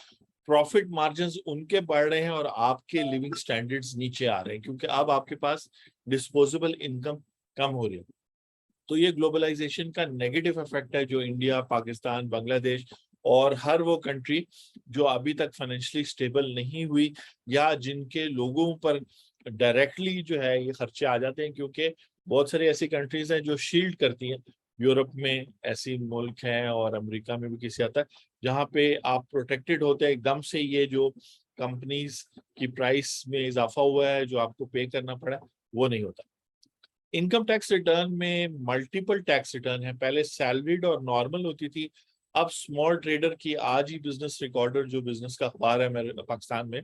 प्रॉफिट मार्जिन उनके बढ़ रहे हैं और आपके लिविंग स्टैंडर्ड्स नीचे आ रहे हैं, क्योंकि अब आपके पास डिस्पोजेबल इनकम कम हो रही है। तो ये ग्लोबलाइजेशन का नेगेटिव इफेक्ट है जो इंडिया, पाकिस्तान, बांग्लादेश और हर वो कंट्री जो अभी तक फाइनेंशियली स्टेबल नहीं हुई, या जिनके लोगों पर डायरेक्टली जो है ये खर्चे आ जाते हैं, क्योंकि बहुत सारी ऐसी कंट्रीज हैं जो शील्ड करती हैं। यूरोप में ऐसी मुल्क हैं और अमेरिका में भी किसी हद तक, जहाँ पे आप प्रोटेक्टेड होते हैं एकदम से, ये जो कंपनीज की प्राइस में इजाफा हुआ है जो आपको पे करना पड़ा, वो नहीं होता। इनकम टैक्स रिटर्न में मल्टीपल टैक्स रिटर्न है। पहले सैलरीड और नॉर्मल होती थी, अब स्मॉल ट्रेडर की, आज ही बिजनेस रिकॉर्डर जो बिजनेस का अखबार है मेरे पाकिस्तान में,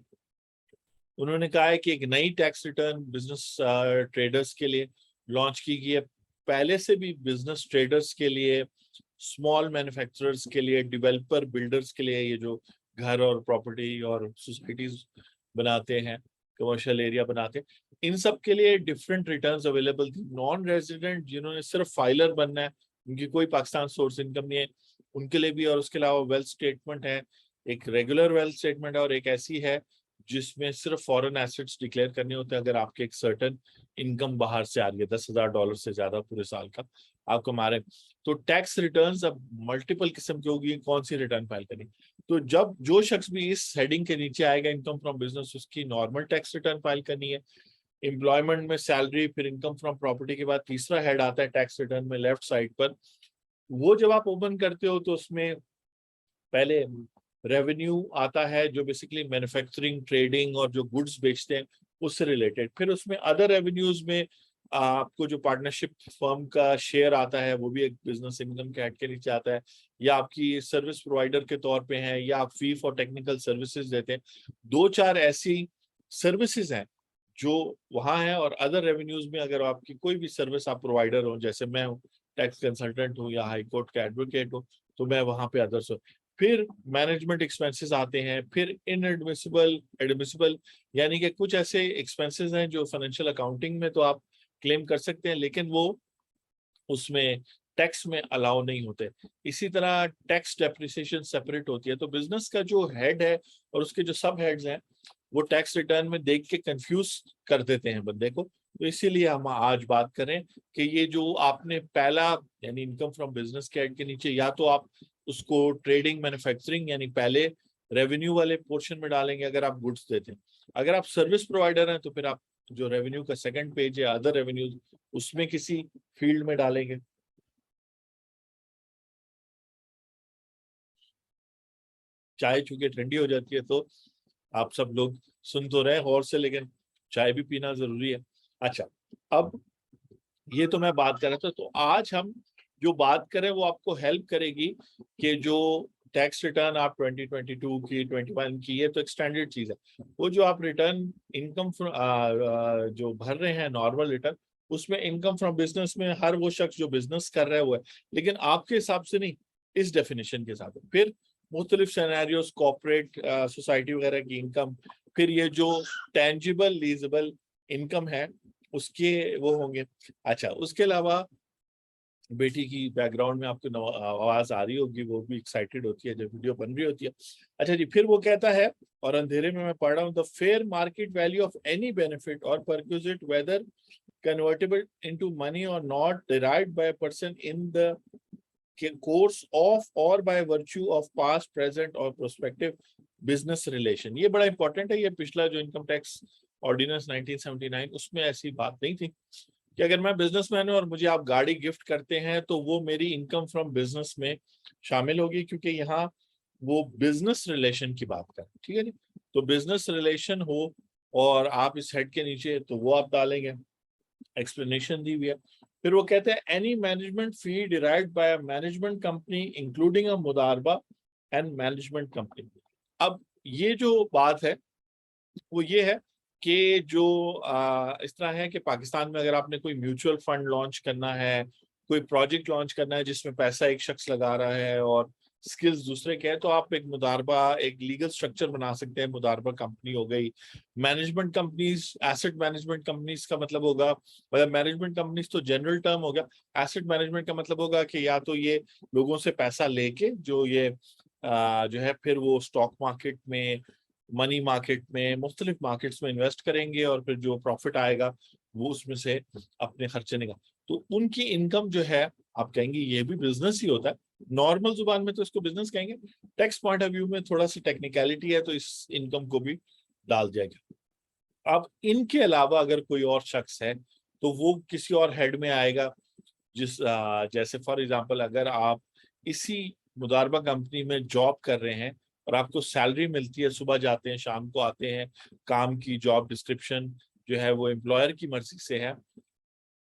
उन्होंने कहा है कि एक नई टैक्स रिटर्न बिजनेस ट्रेडर्स के लिए लॉन्च की गई है। पहले से भी बिजनेस ट्रेडर्स के लिए, स्मॉल मैन्युफैक्चरर्स के लिए, डेवलपर बिल्डर्स के लिए, ये जो घर और प्रॉपर्टी और सोसाइटीज बनाते हैं, कमर्शियल एरिया बनाते हैं, इन सब के लिए डिफरेंट रिटर्न्स अवेलेबल थी। नॉन रेजिडेंट जिन्होंने सिर्फ फाइलर बनना है, उनकी कोई पाकिस्तान सोर्स इनकम नहीं है, उनके लिए भी। और उसके अलावा वेल्थ स्टेटमेंट है, एक रेगुलर वेल्थ स्टेटमेंट है और एक ऐसी है जिसमें सिर्फ फॉरेन एसेट्स डिक्लेयर करने होते हैं अगर आपके एक सर्टन इनकम बाहर से आ रही है, $10,000 से ज्यादा पूरे साल का आप कमा रहे हैं। तो टैक्स रिटर्न्स अब मल्टीपल किस्म की होगी, कौन सी रिटर्न फाइल करें। तो जब जो शख्स भी इस हेडिंग के नीचे आएगा इनकम फ्रॉम बिजनेस, उसकी नॉर्मल टैक्स रिटर्न फाइल करनी है। एम्प्लॉयमेंट में सैलरी, फिर इनकम फ्रॉम प्रॉपर्टी के बाद तीसरा हेड आता है टैक्स रिटर्न में लेफ्ट साइड पर। वो जब आप ओपन करते हो तो उसमें पहले रेवेन्यू आता है जो बेसिकली मैन्युफैक्चरिंग, ट्रेडिंग और जो गुड्स बेचते हैं उससे रिलेटेड। फिर उसमें अदर रेवेन्यूज में आपको जो पार्टनरशिप फर्म का शेयर आता है वो भी एक बिजनेस इनकम के हेड के नीचे आता है, या आपकी सर्विस प्रोवाइडर के तौर पे है, या आप फी फॉर टेक्निकल सर्विसेज देते हैं। दो चार ऐसी सर्विसेज हैं जो वहाँ है। और अदर रेवेन्यूज में अगर आपकी कोई भी सर्विस आप प्रोवाइडर हो, जैसे मैं हूँ, टैक्स कंसल्टेंट हूँ या हाई कोर्ट का एडवोकेट हूँ, तो मैं वहाँ पे अदर्स हूँ। फिर मैनेजमेंट एक्सपेंसेस आते हैं, फिर इनएडमिसिबल, एडमिसिबल, यानी कि कुछ ऐसे एक्सपेंसेस हैं जो फाइनेंशियल अकाउंटिंग में तो आप क्लेम कर सकते हैं, लेकिन वो उसमें टैक्स में अलाउ नहीं होते। इसी तरह टैक्स डेप्रिसिएशन सेपरेट होती है। तो बिजनेस का जो हेड है और उसके जो सब हेड्स हैं वो टैक्स रिटर्न में देख के कंफ्यूज कर देते हैं बंदे को। तो इसीलिए हम आज बात करें कि ये जो आपने पहला, यानी इनकम फ्रॉम बिजनेस के हेड के नीचे, या तो आप उसको ट्रेडिंग, मैन्युफैक्चरिंग यानी पहले रेवेन्यू वाले पोर्शन में डालेंगे अगर आप गुड्स देते हैं। अगर आप सर्विस प्रोवाइडर हैं तो फिर आप जो रेवेन्यू का सेकंड पेज है अदर रेवेन्यू, उसमें किसी फील्ड में डालेंगे। चाय चूंकि ठंडी हो जाती है तो आप सब लोग सुन तो रहे गौर से, लेकिन चाय भी पीना जरूरी है। अच्छा, अब ये तो मैं बात कर रहा था, तो आज हम जो बात करें वो आपको हेल्प करेगी कि जो टैक्स रिटर्न आप 2022 की 21 की, ये तो एक स्टैंडर्ड चीज है। वो जो आप रिटर्न इनकम जो भर रहे हैं नॉर्मल रिटर्न, उसमें इनकम फ्रॉम बिजनेस में हर वो शख्स जो बिजनेस कर रहा है वो है, लेकिन आपके हिसाब से नहीं, इस डेफिनेशन के हिसाब से। फिर मुख्तलिफ सिनेरियोस, कॉर्पोरेट सोसाइटी वगैरह की इनकम, फिर ये जो टेंजिबल लीजेबल इनकम है उसके वो होंगे। अच्छा, उसके अलावा बेटी की बैकग्राउंड में आपको आवाज आ रही होगी, वो भी एक्साइटेड होती है जब वीडियो बन रही होती है। अच्छा जी, फिर वो कहता है, और अंधेरे में मैं पढ़ रहा हूँ, the fair market value of any benefit और perquisite whether convertible into money और not derived by a person in the course of और by virtue of past, present और प्रोस्पेक्टिव बिजनेस रिलेशन। ये बड़ा इंपॉर्टेंट है। ये पिछला जो इनकम टैक्स ऑर्डिनेंस 1979, उसमें ऐसी बात नहीं थी कि अगर मैं बिजनेसमैन हूं और मुझे आप गाड़ी गिफ्ट करते हैं तो वो मेरी इनकम फ्रॉम बिजनेस में शामिल होगी, क्योंकि यहाँ वो बिजनेस रिलेशन की बात कर, ठीक है जी। तो बिजनेस रिलेशन हो और आप इस हेड के नीचे, तो वो आप डालेंगे। एक्सप्लेनेशन दी हुई है। फिर वो कहते हैं any management fee derived by a management company including a मुदारबा एंड मैनेजमेंट कंपनी। अब ये जो बात है वो ये है कि जो इस तरह है कि पाकिस्तान में अगर आपने कोई म्यूचुअल फंड लॉन्च करना है, कोई प्रोजेक्ट लॉन्च करना है जिसमें पैसा एक शख्स लगा रहा है और स्किल्स दूसरे के हैं, तो आप एक मुदारबा, एक लीगल स्ट्रक्चर बना सकते हैं। मुदारबा कंपनी हो गई। Management companies, asset management companies का मतलब होगा, मतलब मैनेजमेंट कंपनीज तो जनरल टर्म हो गया। एसेट मैनेजमेंट का मतलब होगा कि या तो ये लोगों से पैसा लेके जो ये जो है फिर वो स्टॉक मार्केट में, मनी मार्केट में, मुख्तलिफ मार्केट्स में इन्वेस्ट करेंगे और फिर जो प्रॉफिट आएगा वो उसमें से अपने खर्चे निकाल, तो उनकी इनकम जो है आप कहेंगे ये भी बिजनेस ही होता है। नॉर्मल जुबान में तो इसको बिजनेस कहेंगे, टैक्स पॉइंट ऑफ व्यू में थोड़ा सी टेक्निकलिटी है तो इस इनकम को भी डाल दिया गया। अब इनके अलावा अगर कोई और शख्स है तो वो किसी और हेड में आएगा। जैसे फॉर एग्जांपल अगर आप इसी मुदारबा कंपनी में जॉब कर रहे हैं और आपको सैलरी मिलती है, सुबह जाते हैं शाम को आते हैं, काम की जॉब डिस्क्रिप्शन जो है वो एम्प्लॉयर की मर्जी से है,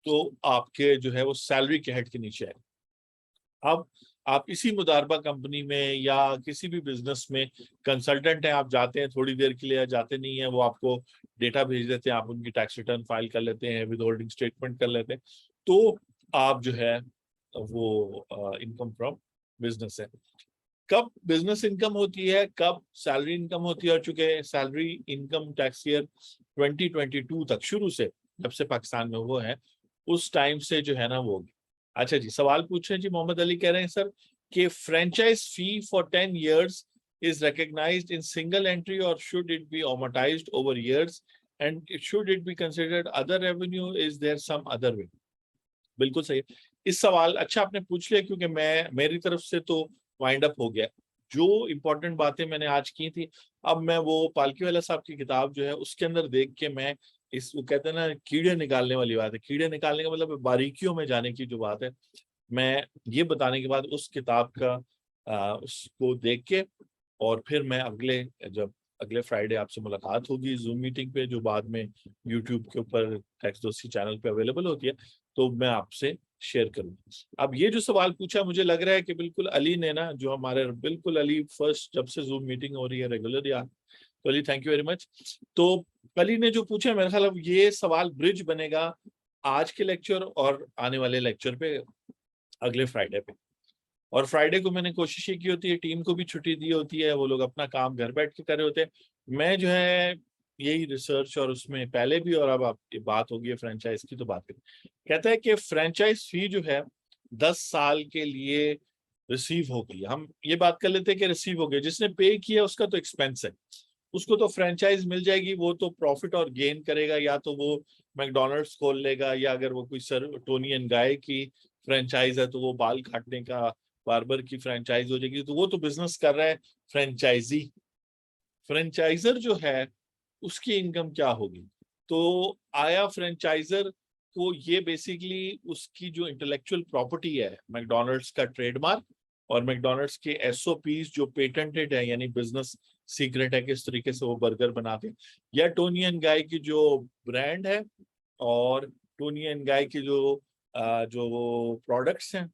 तो आपके जो है वो सैलरी के हेड के नीचे है। अब आप इसी मुदारबा कंपनी में या किसी भी बिजनेस में कंसल्टेंट हैं, आप जाते हैं थोड़ी देर के लिए, जाते नहीं है, वो आपको डेटा भेज देते हैं, आप उनकी टैक्स रिटर्न फाइल कर लेते हैं, विद होल्डिंग स्टेटमेंट कर लेते हैं, तो आप जो है वो इनकम फ्रॉम बिजनेस है। कब बिजनेस इनकम होती है, कब सैलरी इनकम होती है, और चूंकि सैलरी इनकम टैक्स ईयर 2022 तक शुरू से जब से पाकिस्तान में वो है उस टाइम से जो है ना वो होगी। अच्छा जी, सवाल पूछे जी, मोहम्मद अली कह रहे हैं सर कि franchise fee for 10 years is recognized in single entry or should it be amortized over years and should it be considered other revenue, is there some other way? बिल्कुल सही है। इस सवाल अच्छा आपने पूछ लिया, क्योंकि मैं मेरी तरफ से तो वाइंड अप हो गया। जो इंपॉर्टेंट बातें मैंने आज की थी, अब मैं वो पालकी वाला साहब की किताब जो है उसके अंदर देख के मैं इस, वो कहते हैं ना कीड़े निकालने वाली बात है, कीड़े निकालने का मतलब बारीकियों में जाने की जो बात है, मैं ये बताने के बाद उस किताब का उसको देख के, और फिर मैं अगले फ्राइडे आपसे मुलाकात होगी जूम मीटिंग पे, जो बाद में यूट्यूब के ऊपर टैक्स दोस्ती चैनल पे अवेलेबल होती है, तो मैं आपसे शेयर करूंगा। अब ये जो सवाल पूछा, मुझे लग रहा है कि बिल्कुल अली ने ना, जो हमारे बिल्कुल अली फर्स्ट जब से जूम मीटिंग हो रही है रेगुलर यार, तो Ali thank you very much. तो अली ने जो पूछा, मेरे ख्याल अब ये सवाल ब्रिज बनेगा आज के लेक्चर और आने वाले लेक्चर पे, अगले फ्राइडे पे। और फ्राइडे को मैंने कोशिश ये की होती है, टीम को भी छुट्टी दी होती है, वो लोग अपना काम घर बैठ के कर रहे होते हैं, मैं जो है यही रिसर्च और उसमें पहले भी, और अब आपकी बात होगी फ्रेंचाइज की तो बात करें। कहता है कि फ्रेंचाइज फी जो है 10 साल के लिए रिसीव होगी। हम ये बात कर लेते हैं कि रिसीव हो गई, जिसने पे किया उसका तो एक्सपेंस है, उसको तो फ्रेंचाइज मिल जाएगी, वो तो प्रॉफिट और गेन करेगा, या तो वो मैकडोनल्ड्स खोल लेगा, या अगर वो कोई सर टोनी एंड गाय की फ्रेंचाइज है तो वो बाल काटने का बार्बर की फ्रेंचाइज हो जाएगी, तो वो तो बिजनेस कर रहा है फ्रेंचाइजी, फ्रेंचाइजर जो है उसकी इनकम क्या होगी? तो आया फ्रेंचाइजर को ये बेसिकली उसकी जो इंटेलेक्चुअल प्रॉपर्टी है, मैकडॉनल्ड्स का ट्रेडमार्क और मैकडॉनल्ड्स के एसओपीज जो पेटेंटेड है, यानी बिजनेस सीक्रेट है किस तरीके से वो बर्गर बनाते हैं, या टोनी एंड गाय की जो ब्रांड है और टोनी एंड गाय की जो प्रोडक्ट्स हैं,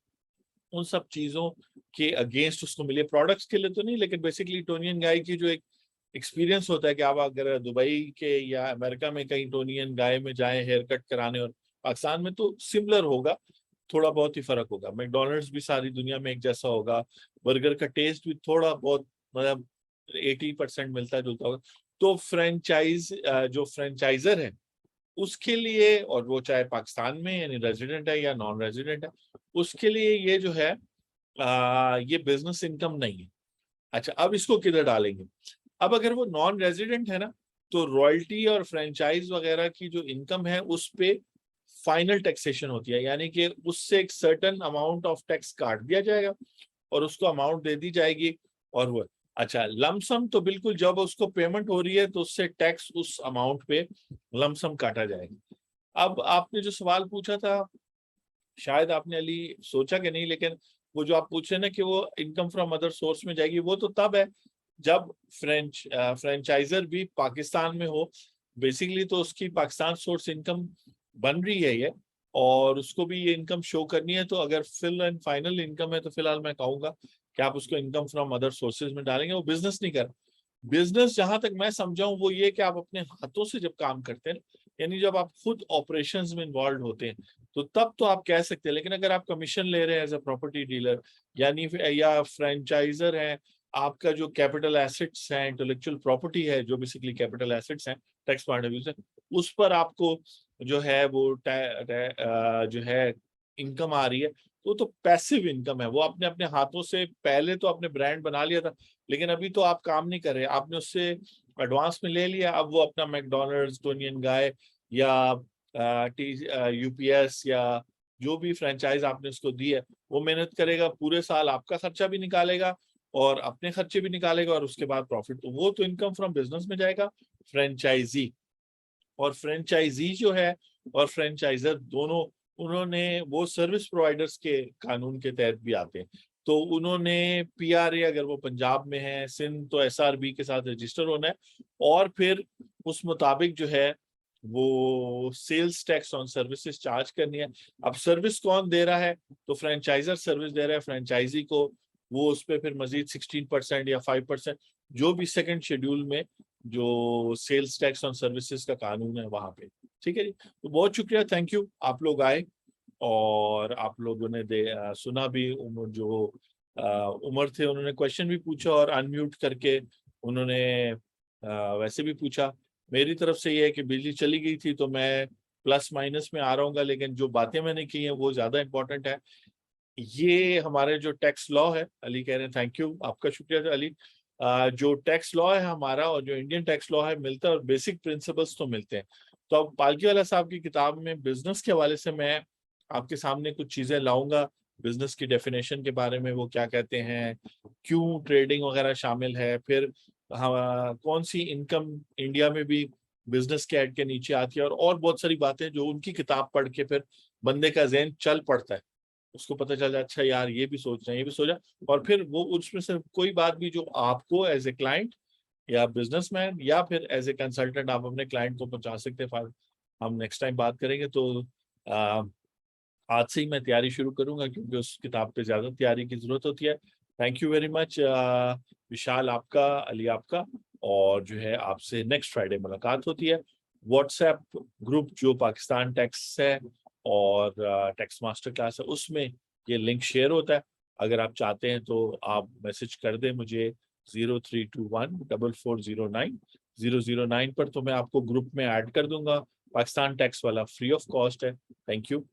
उन सब चीजों के अगेंस्ट उसको मिले। प्रोडक्ट्स के लिए तो नहीं, लेकिन बेसिकली टोनी एंड गाय की जो एक एक्सपीरियंस होता है कि आप अगर दुबई के या अमेरिका में कहीं टोनी एंड गाय में जाएं हेयर कट कराने, और पाकिस्तान में तो सिमिलर होगा, थोड़ा बहुत ही फर्क होगा। मैकडॉनल्ड्स भी सारी दुनिया में एक जैसा होगा, बर्गर का टेस्ट भी थोड़ा बहुत मतलब 80% मिलता जुलता होगा। तो जो फ्रेंचाइजर है उसके लिए, और वो चाहे पाकिस्तान में यानी रेजिडेंट है या नॉन रेजिडेंट है, उसके लिए ये जो है ये बिजनेस इनकम नहीं है। अच्छा, अब इसको किधर डालेंगे? अब अगर वो नॉन रेजिडेंट है ना, तो रॉयल्टी और फ्रेंचाइज वगैरह की जो इनकम है उस पे फाइनल टैक्सेशन होती है, यानी कि उससे एक सर्टेन अमाउंट ऑफ टैक्स काट दिया जाएगा और उसको अमाउंट दे दी जाएगी। और वो अच्छा, लमसम तो बिल्कुल जब उसको पेमेंट हो रही है तो उससे टैक्स उस अमाउंट पे लमसम काटा जाएगा। अब आपने जो सवाल पूछा था, शायद आपने अली सोचा कि नहीं, लेकिन वो जो आप पूछ रहे हैं ना कि वो इनकम फ्रॉम अदर सोर्स में जाएगी, वो तो तब है जब फ्रेंचाइजर भी पाकिस्तान में हो। बेसिकली तो उसकी पाकिस्तान सोर्स इनकम बन रही है ये, और उसको भी ये इनकम शो करनी है। तो अगर फिल एंड फाइनल इनकम है तो फिलहाल मैं कहूंगा कि आप उसको इनकम फ्रॉम अदर सोर्सेज में डालेंगे। वो बिजनेस नहीं कर, बिजनेस जहां तक मैं समझाऊं वो ये कि आप अपने हाथों से जब काम करते हैं, यानी जब आप खुद ऑपरेशंस में इन्वॉल्व होते हैं, तो तब तो आप कह सकते हैं। लेकिन अगर आप कमीशन ले रहे हैं एज अ प्रॉपर्टी डीलर, यानी या फ्रेंचाइजर है, आपका जो कैपिटल एसेट्स हैं, इंटेलेक्चुअल प्रॉपर्टी है, जो बेसिकली कैपिटल एसेट्स हैं टैक्स पॉइंट ऑफ व्यू से, उस पर आपको जो है वो जो है इनकम आ रही है, तो पैसिव इनकम है। वो अपने अपने हाथों से पहले तो आपने ब्रांड बना लिया था, लेकिन अभी तो आप काम नहीं कर रहे, आपने उससे एडवांस में ले लिया। अब वो अपना मैकडॉनल्ड्स, टोनी एंड गाय या यूपीएस या जो भी फ्रेंचाइज आपने उसको दी है, वो मेहनत करेगा पूरे साल, आपका खर्चा भी निकालेगा और अपने खर्चे भी निकालेगा, और उसके बाद प्रॉफिट, तो वो तो इनकम फ्रॉम बिजनेस में जाएगा। फ्रेंचाइजी और फ्रेंचाइजी जो है और फ्रेंचाइजर दोनों, उन्होंने वो सर्विस प्रोवाइडर्स के कानून के तहत भी आते हैं। तो उन्होंने पीआरए, अगर वो पंजाब में है, सिंध, तो एसआरबी के साथ रजिस्टर होना है, और फिर उस मुताबिक जो है वो sales tax on services charge करनी है। अब सर्विस कौन दे रहा है? तो फ्रेंचाइजर सर्विस दे रहा है फ्रेंचाइजी को, वो उस पर फिर मजीद 16% या 5%, जो भी सेकंड शेड्यूल में जो सेल्स टैक्स ऑन सर्विसेज का कानून है वहां पे। ठीक है जी, तो बहुत शुक्रिया, थैंक यू, आप लोग आए और आप लोगों ने सुना भी। उमर थे, उन्होंने क्वेश्चन भी पूछा और अनम्यूट करके उन्होंने वैसे भी पूछा। मेरी तरफ से ये है कि बिजली चली गई थी तो मैं प्लस माइनस में आ रहा हूँ, लेकिन जो बातें मैंने की हैं वो ज्यादा इंपॉर्टेंट है। ये हमारे जो टैक्स लॉ है, अली कह रहे हैं, थैंक यू, आपका शुक्रिया अली। जो टैक्स लॉ है हमारा और जो इंडियन टैक्स लॉ है मिलता है, और बेसिक प्रिंसिपल्स तो मिलते हैं। तो अब पालकी वाला साहब की किताब में बिजनेस के हवाले से मैं आपके सामने कुछ चीजें लाऊंगा, बिजनेस की डेफिनेशन के बारे में, वो क्या कहते हैं, क्यों ट्रेडिंग वगैरह शामिल है, फिर कौन सी इनकम इंडिया में भी बिजनेस के ऐड के नीचे आती है, और बहुत सारी बातें जो उनकी किताब पढ़ के फिर बंदे का ज़हन चल पड़ता है, उसको पता चल जाए अच्छा यार ये भी सोच रहे हैं, ये भी सोचा, और फिर वो उसमें से कोई बात भी जो आपको एज ए क्लाइंट या बिजनेसमैन या फिर एज ए कंसल्टेंट आप अपने क्लाइंट को पहुंचा सकते हैं। हम नेक्स्ट टाइम बात करेंगे। तो आज से ही मैं तैयारी शुरू करूंगा, क्योंकि उस किताब पे ज्यादा तैयारी की जरूरत होती है। थैंक यू वेरी मच विशाल, आपका, अली आपका, और जो है आपसे नेक्स्ट फ्राइडे मुलाकात होती है। व्हाट्सएप ग्रुप जो पाकिस्तान टैक्स है और टैक्स मास्टर क्लास है, उसमें ये लिंक शेयर होता है। अगर आप चाहते हैं तो आप मैसेज कर दें मुझे 03214409 009 पर, तो मैं आपको ग्रुप में ऐड कर दूंगा। पाकिस्तान टैक्स वाला फ्री ऑफ कॉस्ट है। Thank you.